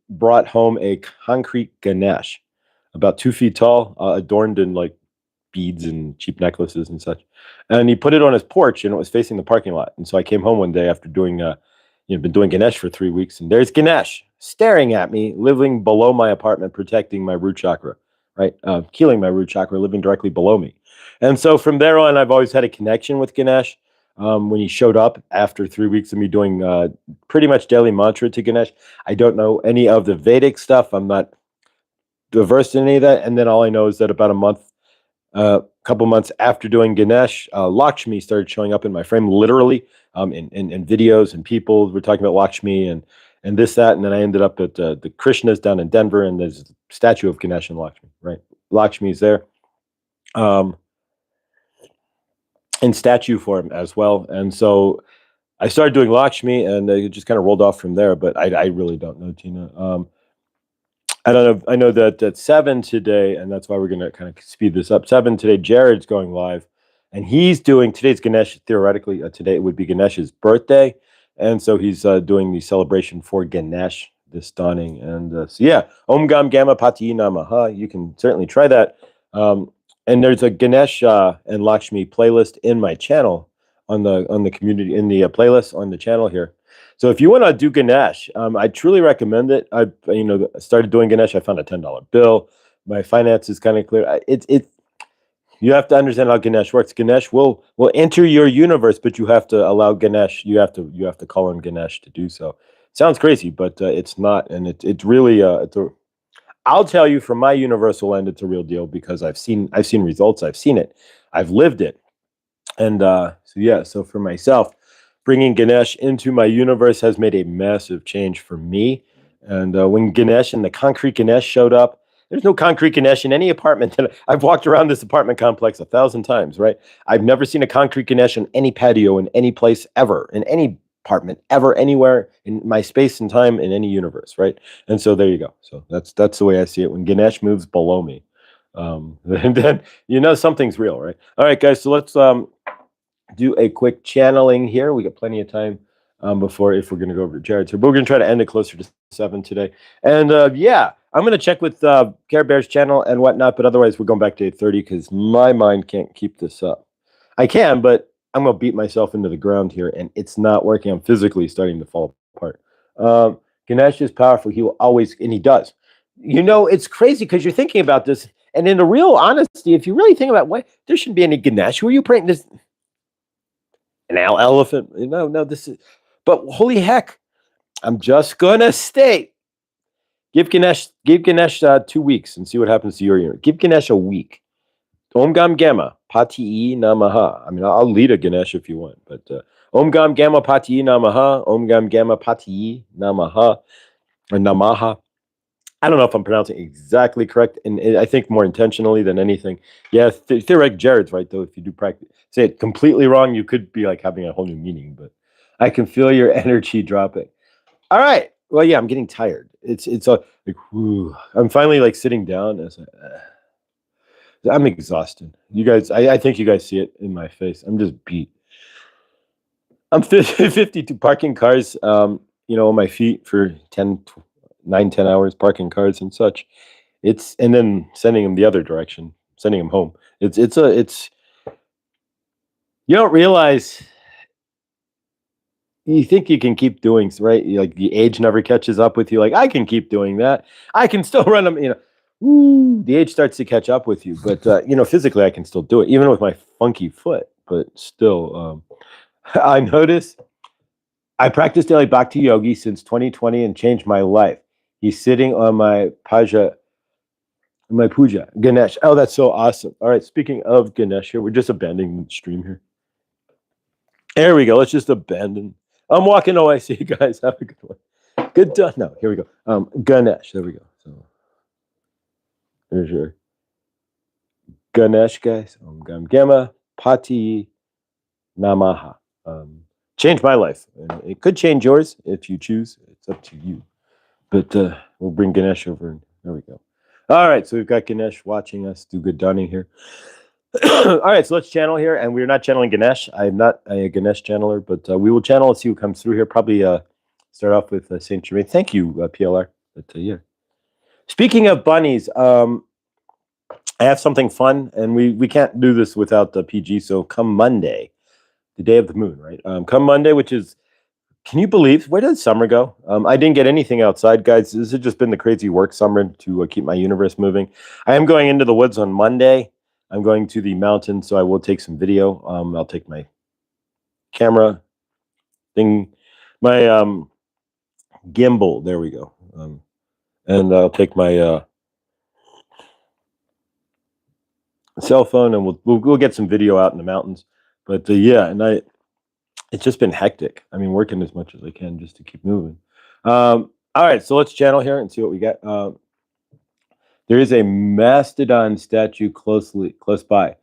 brought home a concrete Ganesh, about 2 feet tall, adorned in like beads and cheap necklaces and such. And he put it on his porch, and it was facing the parking lot. And so I came home one day after doing, been doing Ganesh for 3 weeks, and there's Ganesh staring at me, living below my apartment, protecting my root chakra, right? Healing my root chakra, living directly below me. And so from there on, I've always had a connection with Ganesh. When he showed up after 3 weeks of me doing pretty much daily mantra to Ganesh, I don't know any of the Vedic stuff. I'm not versed in any of that. And then all I know is that about a couple months after doing Ganesh, Lakshmi started showing up in my frame, literally, in videos, and people were talking about Lakshmi and this, that, and then I ended up at the Krishnas down in Denver, and there's a statue of Ganesh and Lakshmi, right? Lakshmi's there, in statue form as well, and so I started doing Lakshmi, and it just kind of rolled off from there. But I really don't know, Tina. I don't know. I know that at 7 today, and that's why we're going to kind of speed this up. 7 today, Jared's going live, and he's doing, today's Ganesh, theoretically, today it would be Ganesh's birthday. And so he's doing the celebration for Ganesh this dawning. And so, yeah, Om Gam Gamma Pati Namaha. You can certainly try that. And there's a Ganesh and Lakshmi playlist in my channel on the community, in the playlist on the channel here. So if you want to do Ganesh, I truly recommend it. I started doing Ganesh. I found a $10 bill. My finance is kind of clear. You have to understand how Ganesh works. Ganesh will enter your universe, but you have to allow Ganesh. You have to call on Ganesh to do so. Sounds crazy, but it's not, and it's really I'll tell you, from my universal end, it's a real deal, because I've seen results. I've seen it. I've lived it, and so for myself, bringing Ganesh into my universe has made a massive change for me. And when Ganesh and the concrete Ganesh showed up, there's no concrete Ganesh in any apartment. I've walked around this apartment complex 1,000 times, right? I've never seen a concrete Ganesh in any patio, in any place ever, in any apartment ever, anywhere in my space and time, in any universe, right? And so there you go. So that's the way I see it. When Ganesh moves below me, then something's real, right? All right, guys. So let's do a quick channeling here. We got plenty of time before, if we're going to go over to Jared's here, but we're going to try to end it closer to 7 today. And I'm going to check with Care Bear's channel and whatnot, but otherwise we're going back to 8:30, because my mind can't keep this up. I can, but I'm gonna beat myself into the ground here, and it's not working. I'm physically starting to fall apart. Ganesh is powerful. He will always, and he does. It's crazy because you're thinking about this, and in the real honesty, if you really think about why there shouldn't be any Ganesh. Who are you praying this? An elephant? No. This is. But holy heck, I'm just gonna state. Give Ganesh 2 weeks and see what happens to your unit. Give Ganesh a week. Om Gam Gamma Pati Namaha. I mean, I'll lead a Ganesh if you want, but Om Gam Gamma Pati Namaha. Om Gam Gamma Pati Namaha or Namaha. I don't know if I'm pronouncing it exactly correct, and I think more intentionally than anything. Yeah, theoretic Jared's right though. If you do practice, say it completely wrong, you could be like having a whole new meaning. But I can feel your energy dropping. All right. Well, yeah, I'm getting tired. It's like, whew. I'm finally like sitting down. I'm exhausted. You guys, I think you guys see it in my face. I'm just beat. I'm 52 parking cars, on my feet for 9-10 hours, parking cars and such. And then sending them the other direction, sending them home. You don't realize. You think you can keep doing, right? Like the age never catches up with you. Like I can keep doing that. I can still run them. The age starts to catch up with you. But physically, I can still do it, even with my funky foot. But still, I notice I practice daily Bhakti Yogi since 2020 and changed my life. He's sitting on my puja, Ganesh. Oh, that's so awesome. All right, speaking of Ganesh here, we're just abandoning the stream here. There we go. Let's just abandon. I'm walking away. See you guys. Have a good one. Good done. No, here we go. Ganesh. There we go. So there's your Ganesh, guys. Om Gam Gamma Pati Namaha. Changed my life. It could change yours if you choose. It's up to you. But we'll bring Ganesh over. There we go. All right. So we've got Ganesh watching us do good dunning here. All right, so let's channel here, and we're not channeling Ganesh. I'm not a Ganesh channeler, but we will channel and see who comes through here. Probably start off with Saint Germain. Thank you, PLR. But yeah. Speaking of bunnies, I have something fun, and we can't do this without the PG. So come Monday, the day of the moon, right? Come Monday, which is, can you believe, where did summer go? I didn't get anything outside, guys. This has just been the crazy work summer to keep my universe moving. I am going into the woods on Monday. I'm going to the mountain, so I will take some video. I'll take my camera thing, my gimbal. There we go. And I'll take my cell phone, and we'll get some video out in the mountains. But yeah, and it's just been hectic. I mean, working as much as I can just to keep moving. All right, so let's channel here and see what we got. There is a mastodon statue close by.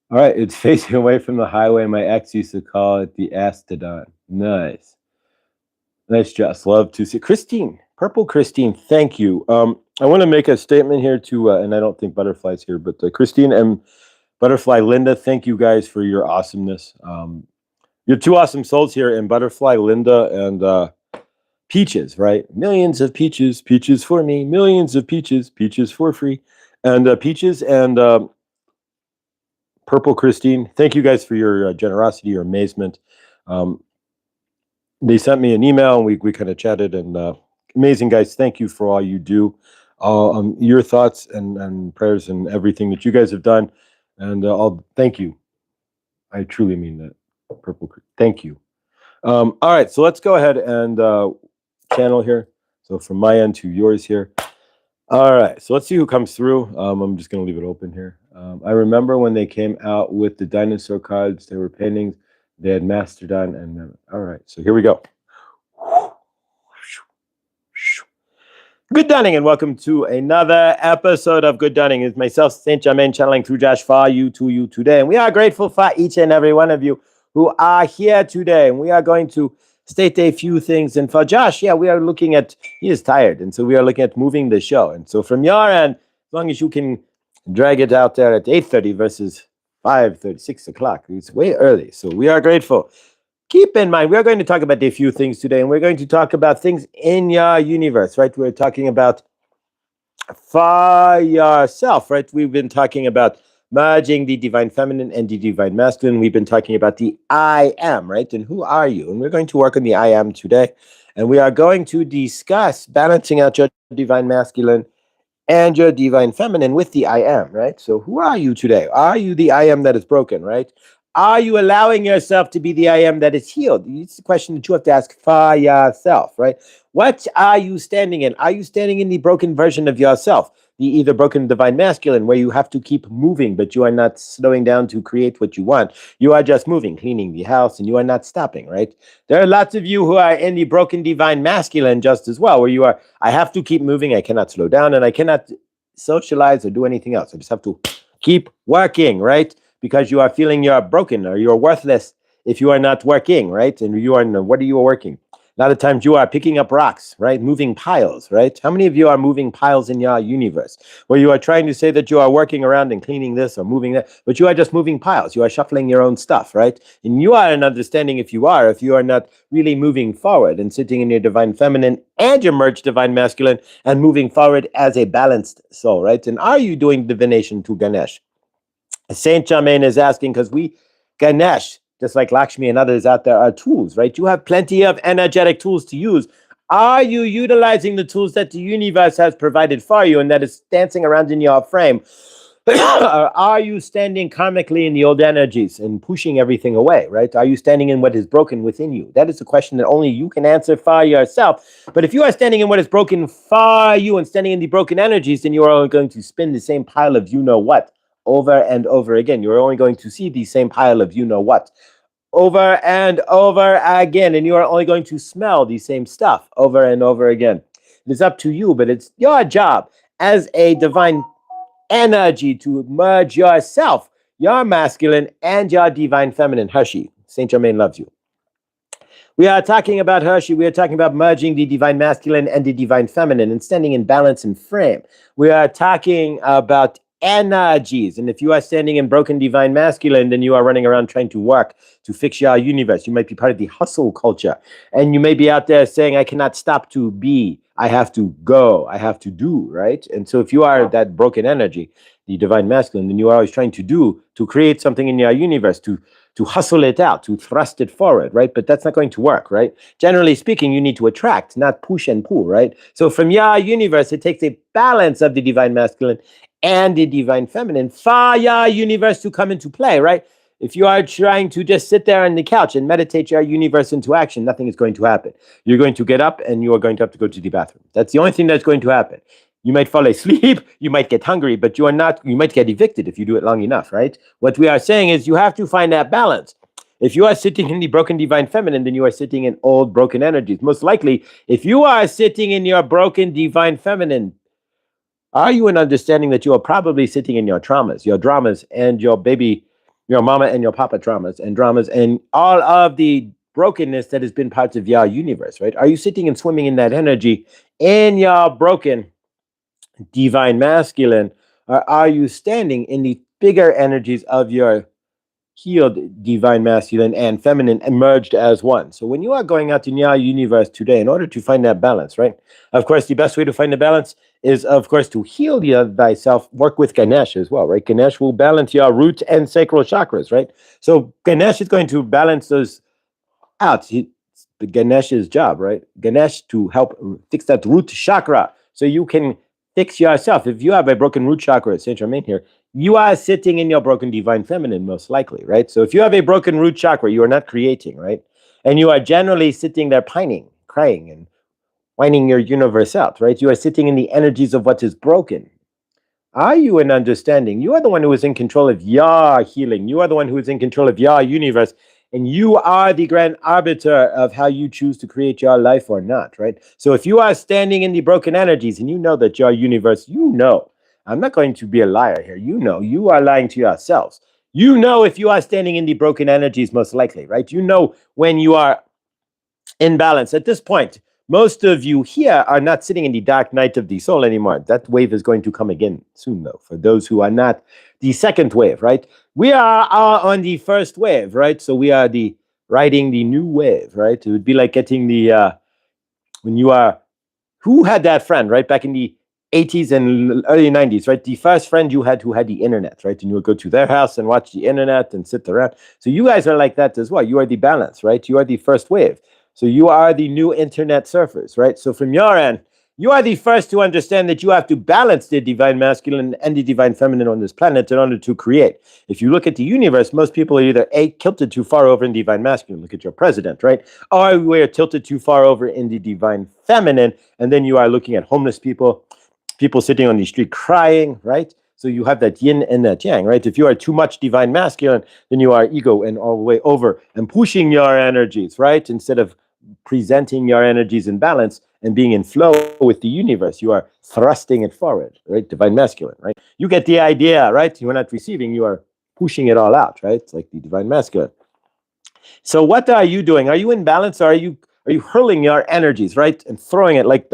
All right, it's facing away from the highway. My ex used to call it the Astodon. Nice. Nice, Joss. Love to see. Christine, Purple Christine, thank you. I want to make a statement here to, and I don't think Butterfly's here, but Christine and Butterfly Linda, thank you guys for your awesomeness. You're two awesome souls here, and Butterfly Linda and Peaches, right? Millions of peaches, peaches for me. Millions of peaches, peaches for free. And Peaches and Purple Christine, thank you guys for your generosity, your amazement. They sent me an email, and we kind of chatted. And amazing guys, thank you for all you do. Your thoughts and prayers and everything that you guys have done. And I'll thank you. I truly mean that. Purple, thank you. All right, so let's go ahead and channel here. So from my end to yours here. All right, so let's see who comes through. I'm just going to leave it open here. I remember when they came out with the dinosaur cards, they were paintings. They had Mastodon and all right, so here we go. Good Dunning, and welcome to another episode of Good Dunning. It's myself, Saint Germain, channeling through Josh for you to you today. And we are grateful for each and every one of you who are here today. And we are going to state a few things. And for Josh, yeah, we are looking at, he is tired. And so we are looking at moving the show. And so from your end, as long as you can drag it out there at 8:30 versus 5:30, 6 o'clock, it's way early. So we are grateful. Keep in mind, we're going to talk about a few things today, and we're going to talk about things in your universe, right? We're talking about for yourself, right? We've been talking about merging the divine feminine and the divine masculine. We've been talking about the I am, right? And who are you? And we're going to work on the I am today. And we are going to discuss balancing out your divine masculine and your divine feminine with the I am, right? So who are you today? Are you the I am that is broken, right? Are you allowing yourself to be the I am that is healed? It's a question that you have to ask for yourself, right? What are you standing in? Are you standing in the broken version of yourself? The either broken divine masculine, where you have to keep moving, but you are not slowing down to create what you want. You are just moving, cleaning the house, and you are not stopping, right? There are lots of you who are in the broken divine masculine just as well, where you are, I have to keep moving, I cannot slow down, and I cannot socialize or do anything else. I just have to keep working, right? Because you are feeling you're broken or you're worthless if you are not working, right? And you are, what are you working? A lot of times you are picking up rocks, right? Moving piles, right? How many of you are moving piles in your universe where you are trying to say that you are working around and cleaning this or moving that, but you are just moving piles. You are shuffling your own stuff, right? And you are an understanding if you are not really moving forward and sitting in your divine feminine and your merged divine masculine and moving forward as a balanced soul, right? And are you doing divination to Ganesh? Saint Germain is asking because Ganesh, just like Lakshmi and others out there, are tools, right? You have plenty of energetic tools to use. Are you utilizing the tools that the universe has provided for you and that is dancing around in your frame? Or are you standing karmically in the old energies and pushing everything away, right? Are you standing in what is broken within you? That is a question that only you can answer for yourself. But if you are standing in what is broken for you and standing in the broken energies, then you are only going to spin the same pile of you know what over and over again. You're only going to see the same pile of you know what over and over again, and you are only going to smell the same stuff over and over again. It is up to you, but it's your job as a divine energy to merge yourself, your masculine and your divine feminine. Hershey, Saint Germain loves you. We are talking about Hershey. We are talking about merging the divine masculine and the divine feminine and standing in balance and frame. We are talking about energies. And if you are standing in broken divine masculine, then you are running around trying to work to fix your universe. You might be part of the hustle culture. And you may be out there saying, I cannot stop to be. I have to go. I have to do, right? And so if you are that broken energy, the divine masculine, then you are always trying to do, to create something in your universe, to hustle it out, to thrust it forward, right? But that's not going to work, right? Generally speaking, you need to attract, not push and pull, right? So from your universe, it takes a balance of the divine masculine and the divine feminine for your universe to come into play, right? If you are trying to just sit there on the couch and meditate your universe into action, nothing is going to happen. You're going to get up and you are going to have to go to the bathroom. That's the only thing that's going to happen. You might fall asleep, you might get hungry, but you might get evicted if you do it long enough, right? What we are saying is you have to find that balance. If you are sitting in the broken divine feminine, then you are sitting in old broken energies. Most likely, if you are sitting in your broken divine feminine, are you in understanding that you are probably sitting in your traumas, your dramas, and your mama and your papa traumas and dramas, and all of the brokenness that has been parts of your universe, right? Are you sitting and swimming in that energy in your broken divine masculine, or are you standing in the bigger energies of your healed divine masculine and feminine emerged as one? So when you are going out in your universe today, in order to find that balance, right? Of course, the best way to find the balance is, of course, to heal thyself. Work with Ganesh as well, right? Ganesh will balance your root and sacral chakras, right? So Ganesh is going to balance those out. Ganesh's job, right? Ganesh to help fix that root chakra so you can fix yourself. If you have a broken root chakra at Saint Germain here, you are sitting in your broken divine feminine, most likely, right? So if you have a broken root chakra, you are not creating, right? And you are generally sitting there pining, crying, and whining your universe out, right? You are sitting in the energies of what is broken. Are you in understanding? You are the one who is in control of your healing. You are the one who is in control of your universe. And you are the grand arbiter of how you choose to create your life or not, right? So if you are standing in the broken energies and you know that your universe, I'm not going to be a liar here. You are lying to yourselves. You know if you are standing in the broken energies, most likely, right? You know when you are in balance. At this point, most of you here are not sitting in the dark night of the soul anymore. That wave is going to come again soon, though, for those who are not the second wave, right? We are on the first wave, right? So we are riding the new wave, right? It would be like getting when you are, who had that friend, right? Back in the 80s and early 90s, right? The first friend you had who had the internet, right? And you would go to their house and watch the internet and sit around. So you guys are like that as well. You are the balance, right? You are the first wave. So you are the new internet surfers, right? So from your end, you are the first to understand that you have to balance the divine masculine and the divine feminine on this planet in order to create. If you look at the universe, most people are either A, tilted too far over in divine masculine, look at your president, right? Or we are tilted too far over in the divine feminine, and then you are looking at homeless people, people sitting on the street crying, right? So you have that yin and that yang, right? If you are too much divine masculine, then you are ego and all the way over and pushing your energies, right? Instead of presenting your energies in balance and being in flow with the universe, you are thrusting it forward, right? Divine masculine, right? You get the idea, right? You're not receiving, you are pushing it all out, right? It's like the divine masculine. So what are you doing? Are you in balance, or are you hurling your energies, right? And throwing it like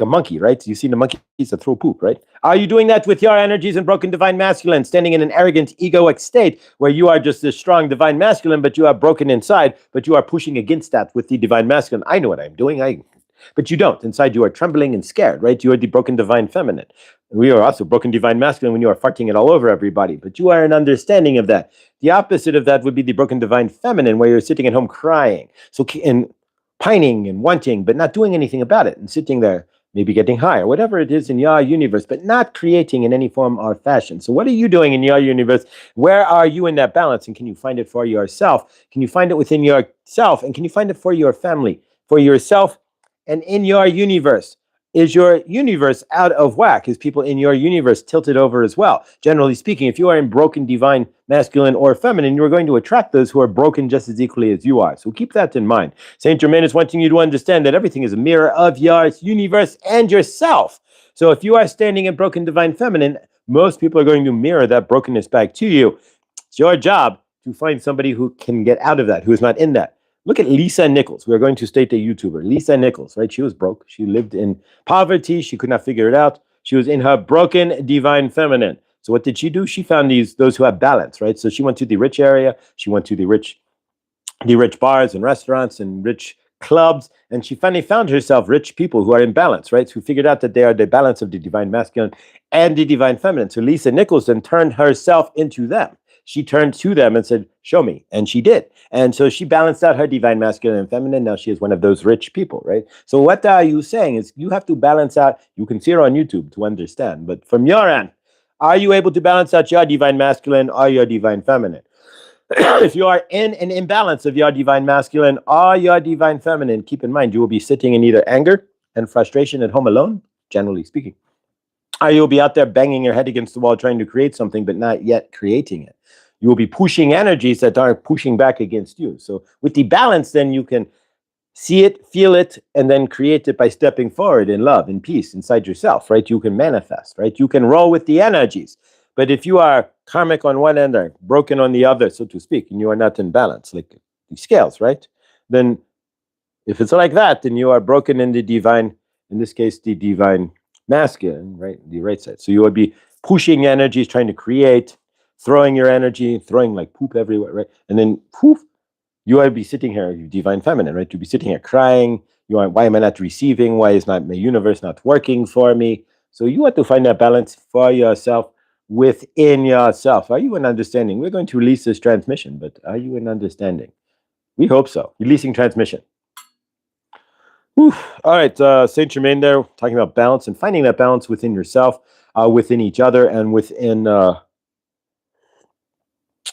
a monkey, right? You see the monkeys that throw poop, right? Are you doing that with your energies and broken divine masculine, standing in an arrogant egoic state where you are just this strong divine masculine, but you are broken inside, but you are pushing against that with the divine masculine? I know what I'm doing. But you don't. Inside you are trembling and scared, right? You are the broken divine feminine. We are also broken divine masculine when you are farting it all over everybody, but you are an understanding of that. The opposite of that would be the broken divine feminine, where you're sitting at home crying, and pining and wanting, but not doing anything about it, and sitting there, maybe getting high or whatever it is in your universe, but not creating in any form or fashion. So what are you doing in your universe? Where are you in that balance? And can you find it for yourself? Can you find it within yourself? And can you find it for your family, for yourself, and in your universe? Is your universe out of whack? Is people in your universe tilted over as well? Generally speaking, if you are in broken divine masculine or feminine, you are going to attract those who are broken just as equally as you are. So keep that in mind. Saint Germain is wanting you to understand that everything is a mirror of your universe and yourself. So if you are standing in broken divine feminine, most people are going to mirror that brokenness back to you. It's your job to find somebody who can get out of that, who is not in that. Look at Lisa Nichols. We're going to state a YouTuber. Lisa Nichols, right? She was broke. She lived in poverty. She could not figure it out. She was in her broken divine feminine. So what did she do? She found those who have balance, right? So she went to the rich area. She went to the rich bars and restaurants and rich clubs, and she finally found herself rich people who are in balance, right? Who figured out that they are the balance of the divine masculine and the divine feminine. So Lisa Nichols then turned herself into them. She turned to them and said, show me. And she did. And so she balanced out her divine masculine and feminine. Now she is one of those rich people, right? So what are you saying is you have to balance out. You can see her on YouTube to understand. But from your end, are you able to balance out your divine masculine or your divine feminine? If you are in an imbalance of your divine masculine or your divine feminine, keep in mind you will be sitting in either anger and frustration at home alone, generally speaking, or you'll be out there banging your head against the wall trying to create something but not yet creating it. You will be pushing energies that are pushing back against you. So with the balance, then you can see it, feel it, and then create it by stepping forward in love and peace inside yourself, right? You can manifest, right? You can roll with the energies. But if you are karmic on one end or broken on the other, so to speak, and you are not in balance, like the scales, right? Then if it's like that, then you are broken in the divine, in this case, the divine masculine, right? The right side. So you would be pushing energies, trying to create, throwing your energy, throwing like poop everywhere, right? And then poof, you would be sitting here, divine feminine, right? You'd be sitting here crying. You are, why am I not receiving? Why is not my universe not working for me? So you have to find that balance for yourself within yourself. Are you in understanding? We're going to release this transmission, but are you in understanding? We hope so. Releasing transmission. Whew. All right, Saint Germain there, talking about balance and finding that balance within yourself, within each other, and within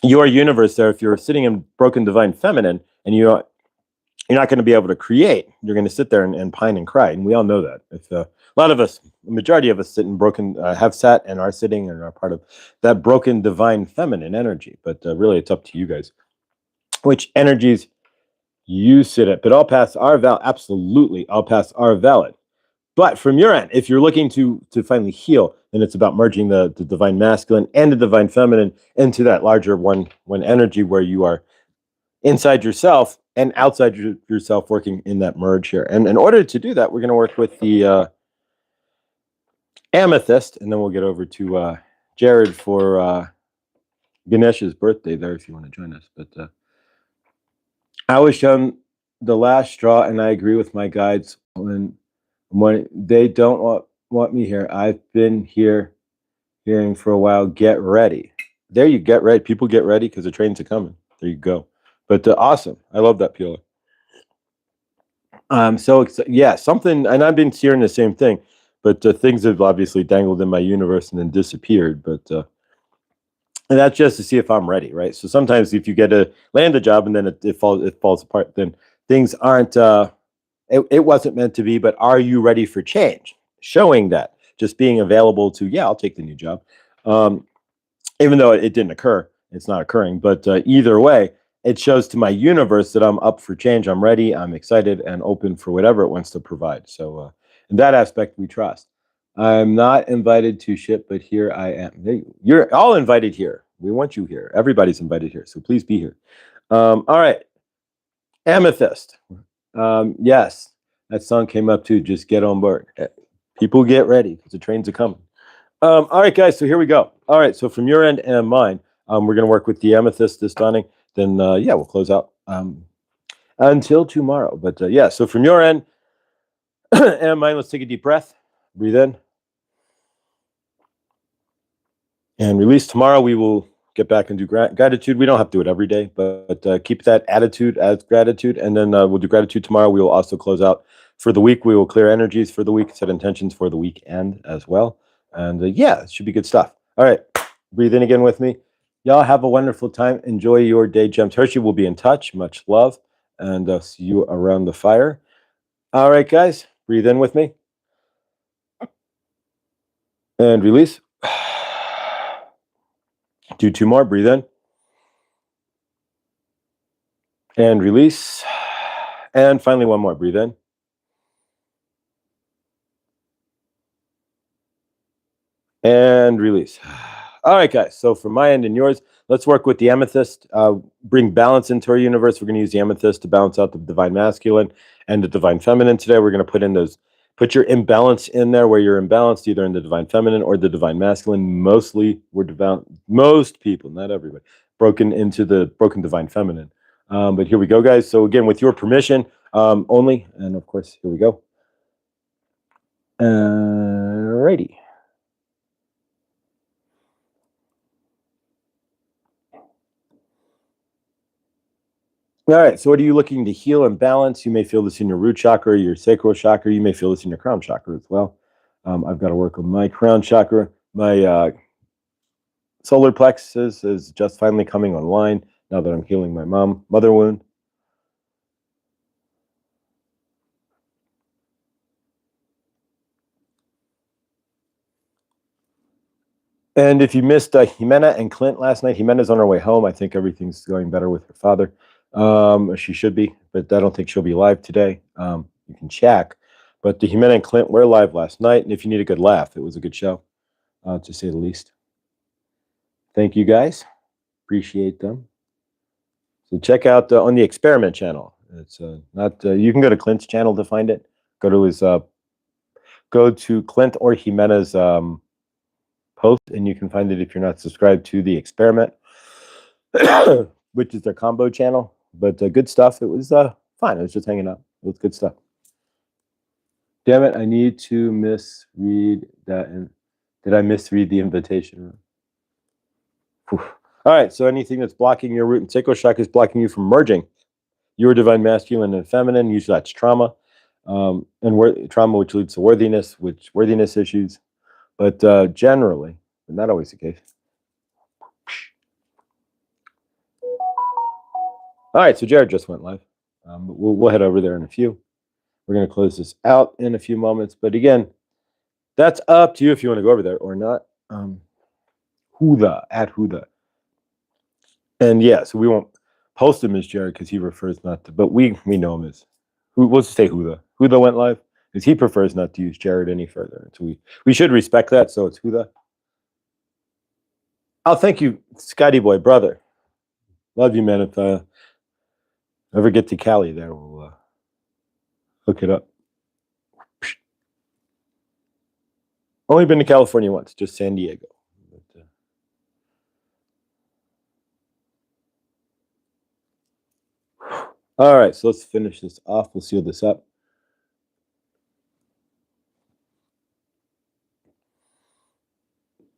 your universe there. If you're sitting in broken divine feminine and you're not going to be able to create, you're going to sit there and pine and cry. And we all know that. If a lot of us, the majority of us sit in broken, have sat and are sitting and are part of that broken divine feminine energy. But really, it's up to you guys. Which energies you sit at. But all paths are valid. Absolutely, all paths are valid. But from your end, if you're looking to finally heal, then it's about merging the divine masculine and the divine feminine into that larger one energy where you are inside yourself and outside yourself, working in that merge here. And in order to do that, we're going to work with the amethyst, and then we'll get over to Jared for Ganesh's birthday there, if you want to join us. But I was shown the last straw, and I agree with my guides when they don't want want me here. I've been hearing for a while. Get ready. There you get ready. People get ready because the trains are coming. There you go. But awesome. I love that, Peeler. So yeah, something, and I've been hearing the same thing, but things have obviously dangled in my universe and then disappeared. But and that's just to see if I'm ready, right? So sometimes if you get to land a job and then it falls apart, then things aren't. It wasn't meant to be. But are you ready for change? Showing that, just being available to, yeah, I'll take the new job. Um, Even though it didn't occur, it's not occurring. But either way, it shows to my universe that I'm up for change. I'm ready. I'm excited and open for whatever it wants to provide. So in that aspect, we trust. I'm not invited to ship, but here I am. You're all invited here. We want you here. Everybody's invited here. So please be here. All right. Amethyst. Yes, that song came up too. Just get on board. People get ready because the trains are coming. All right, guys. So here we go. All right. So from your end and mine, we're going to work with the amethyst this dawning. Then, yeah, we'll close out until tomorrow. But yeah, so from your end and mine, let's take a deep breath. Breathe in and release. Tomorrow we will get back and do gratitude. We don't have to do it every day, but keep that attitude as gratitude. And then we'll do gratitude tomorrow. We will also close out for the week. We will clear energies for the week, set intentions for the weekend as well. And yeah, it should be good stuff. All right. Breathe in again with me. Y'all have a wonderful time. Enjoy your day, Gems. Hershey will be in touch. Much love. And see you around the fire. All right, guys. Breathe in with me. And release. Do two more. Breathe in. And release. And finally, one more. Breathe in. And release. All right, guys. So from my end and yours, let's work with the amethyst. Bring balance into our universe. We're going to use the amethyst to balance out the divine masculine and the divine feminine today. We're going to put your imbalance in there where you're imbalanced, either in the divine feminine or the divine masculine. Mostly, most people, not everybody, broken divine feminine. But here we go, guys. So again, with your permission only, and of course, here we go. Alrighty. All right. So, what are you looking to heal and balance? You may feel this in your root chakra, your sacral chakra. You may feel this in your crown chakra as well. I've got to work on my crown chakra. My solar plexus is just finally coming online now that I'm healing my mother wound. And if you missed Jimena and Clint last night, Jimena's on her way home. I think everything's going better with her father. She should be, but I don't think she'll be live today. You can check. But the Jimena and Clint were live last night. And if you need a good laugh, it was a good show, to say the least. Thank you, guys. Appreciate them. So check out on the Experiment channel. It's not. You can go to Clint's channel to find it. Go to Clint or Jimena's post, and you can find it if you're not subscribed to the Experiment, which is their combo channel. But good stuff. It was fine. I was just hanging out. It was good stuff. Damn it! I need to misread that. Did I misread the invitation? Whew. All right. So anything that's blocking your root and sacral chakra is blocking you from merging your divine masculine and feminine. Usually that's trauma, and trauma which leads to worthiness issues. But generally, not always the case. All right, so Jared just went live. We'll head over there in a few. We're going to close this out in a few moments. But again, that's up to you if you want to go over there or not. Huda, at Huda. And yeah, so we won't post him as Jared because he refers not to, but we know him as, we'll just say Huda. Huda went live because he prefers not to use Jared any further. So we should respect that. So it's Huda. Oh, thank you, Scotty boy, brother. Love you, man. If ever get to Cali there, we'll hook it up. Only been to California once, just San Diego. But, all right, so let's finish this off. We'll seal this up.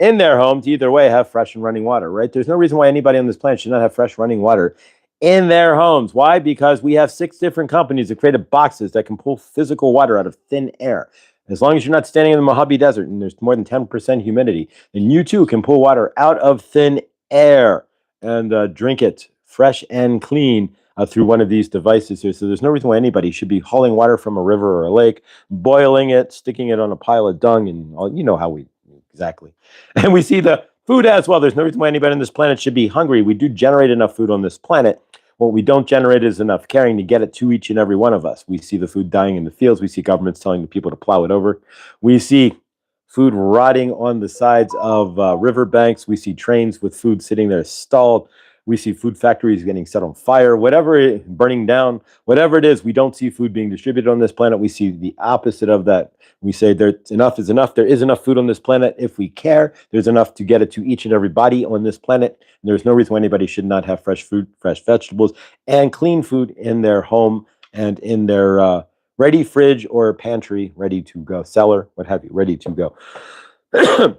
in their homes, either way, have fresh and running water, right? There's no reason why anybody on this planet should not have fresh running water in their homes. Why? Because we have 6 different companies that created boxes that can pull physical water out of thin air. As long as you're not standing in the Mojave Desert and there's more than 10% humidity, then you too can pull water out of thin air and drink it fresh and clean through one of these devices here. So there's no reason why anybody should be hauling water from a river or a lake, boiling it, sticking it on a pile of dung, and all, you know how we exactly. And we see the food as well. There's no reason why anybody on this planet should be hungry. We do generate enough food on this planet. What we don't generate is enough caring to get it to each and every one of us. We see the food dying in the fields. We see governments telling the people to plow it over. We see food rotting on the sides of riverbanks. We see trains with food sitting there stalled. We see food factories getting set on fire, burning down, whatever it is. We don't see food being distributed on this planet. We see the opposite of that. We say enough is enough. There is enough food on this planet if we care. There's enough to get it to each and every body on this planet. And there's no reason why anybody should not have fresh fruit, fresh vegetables, and clean food in their home and in their ready fridge or pantry, ready to go, cellar, what have you, ready to go.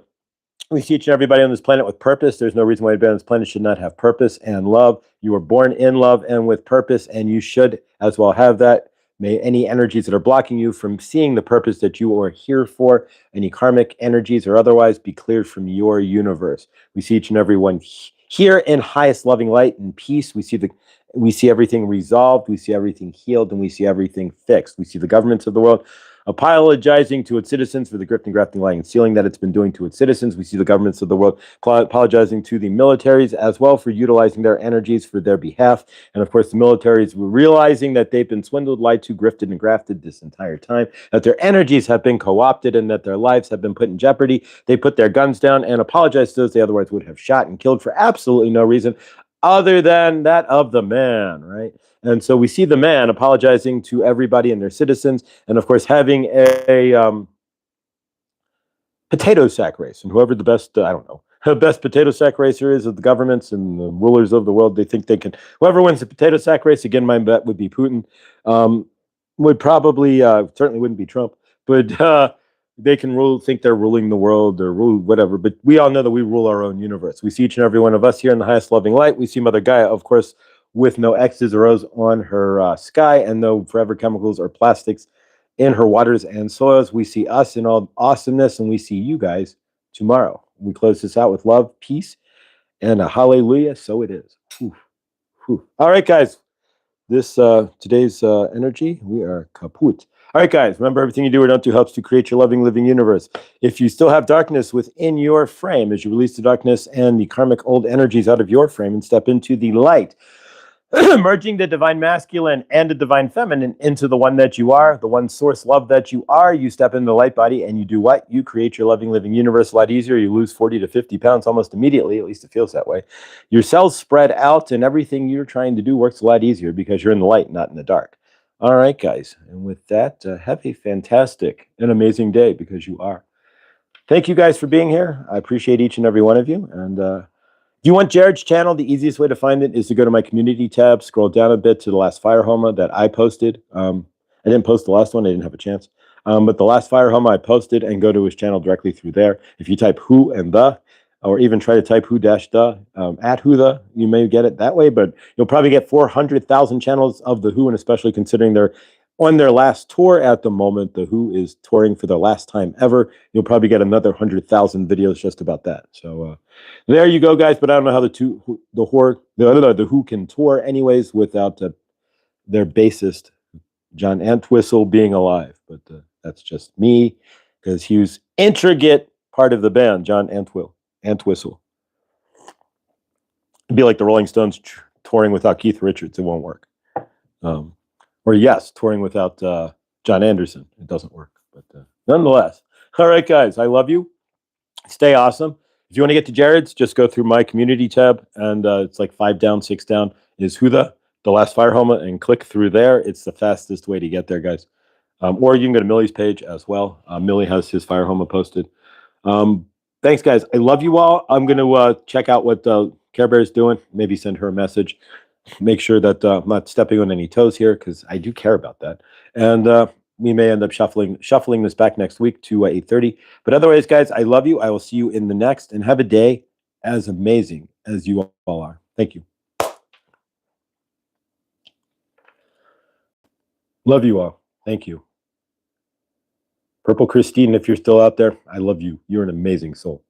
We see each and everybody on this planet with purpose. There's no reason why anybody on this planet should not have purpose and love. You were born in love and with purpose, and you should as well have that. May any energies that are blocking you from seeing the purpose that you are here for, any karmic energies or otherwise, be cleared from your universe. We see each and every one here in highest loving light and peace. We see everything resolved, we see everything healed, and we see everything fixed. We see the governments of the world apologizing to its citizens for the grifting, grafting, lying, and stealing that it's been doing to its citizens. We see the governments of the world apologizing to the militaries as well for utilizing their energies for their behalf. And of course, the militaries were realizing that they've been swindled, lied to, grifted, and grafted this entire time, that their energies have been co-opted and that their lives have been put in jeopardy. They put their guns down and apologized to those they otherwise would have shot and killed for absolutely no reason other than that of the man, right? And so we see the man apologizing to everybody and their citizens, and of course having a potato sack race. And whoever the best, I don't know, the best potato sack racer is of the governments and the rulers of the world, they think they can, whoever wins the potato sack race, again, my bet would be Putin, would probably, certainly wouldn't be Trump, but they can think they're ruling the world or rule whatever. But we all know that we rule our own universe. We see each and every one of us here in the highest loving light. We see Mother Gaia, of course, with no X's or O's on her sky and no forever chemicals or plastics in her waters and soils. We see us in all awesomeness, and we see you guys tomorrow. We close this out with love, peace, and a hallelujah. So it is. Whew. Whew. All right, guys. This today's energy, we are kaput. All right, guys, remember everything you do or don't do helps to create your loving, living universe. If you still have darkness within your frame, as you release the darkness and the karmic old energies out of your frame and step into the light, merging the divine masculine and the divine feminine into the one that you are, the one source love that you are, you step into the light body and you do what? You create your loving, living universe a lot easier. You lose 40 to 50 pounds almost immediately, at least it feels that way. Your cells spread out and everything you're trying to do works a lot easier because you're in the light, not in the dark. All right, guys. And with that, have a fantastic and amazing day because you are. Thank you guys for being here. I appreciate each and every one of you. And if you want Jared's channel, the easiest way to find it is to go to my community tab, scroll down a bit to the last Fire Homa that I posted. I didn't post the last one. I didn't have a chance. But the last Fire Homa I posted, and go to his channel directly through there. If you type who and the, or even try to type who-the, at who the, you may get it that way, but you'll probably get 400,000 channels of the Who, and especially considering they're on their last tour at the moment. The Who is touring for their last time ever. You'll probably get another 100,000 videos just about that. So there you go, guys. But I don't know how the Who can tour anyways without their bassist John Entwistle being alive. But that's just me because he was intricate part of the band, John Entwistle. It'd be like the Rolling Stones touring without Keith Richards. It won't work. Or yes, touring without John Anderson. It doesn't work. But nonetheless. All right, guys. I love you. Stay awesome. If you want to get to Jared's, just go through my community tab. And it's like 5 down, 6 down is the last Fire Homa, and click through there. It's the fastest way to get there, guys. Or you can go to Millie's page as well. Millie has his Fire Homa posted. Thanks, guys. I love you all. I'm going to check out what Care Bear is doing. Maybe send her a message. Make sure that I'm not stepping on any toes here because I do care about that. And we may end up shuffling this back next week to 8:30. But otherwise, guys, I love you. I will see you in the next, and have a day as amazing as you all are. Thank you. Love you all. Thank you. Purple Christine, if you're still out there, I love you. You're an amazing soul.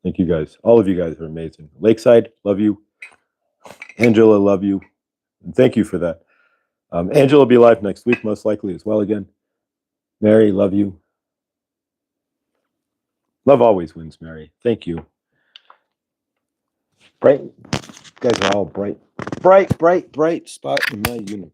Thank you, guys. All of you guys are amazing. Lakeside, love you. Angela, love you. And thank you for that. Angela will be live next week, most likely as well again. Mary, love you. Love always wins, Mary. Thank you. Bright. You guys are all bright spot in my universe.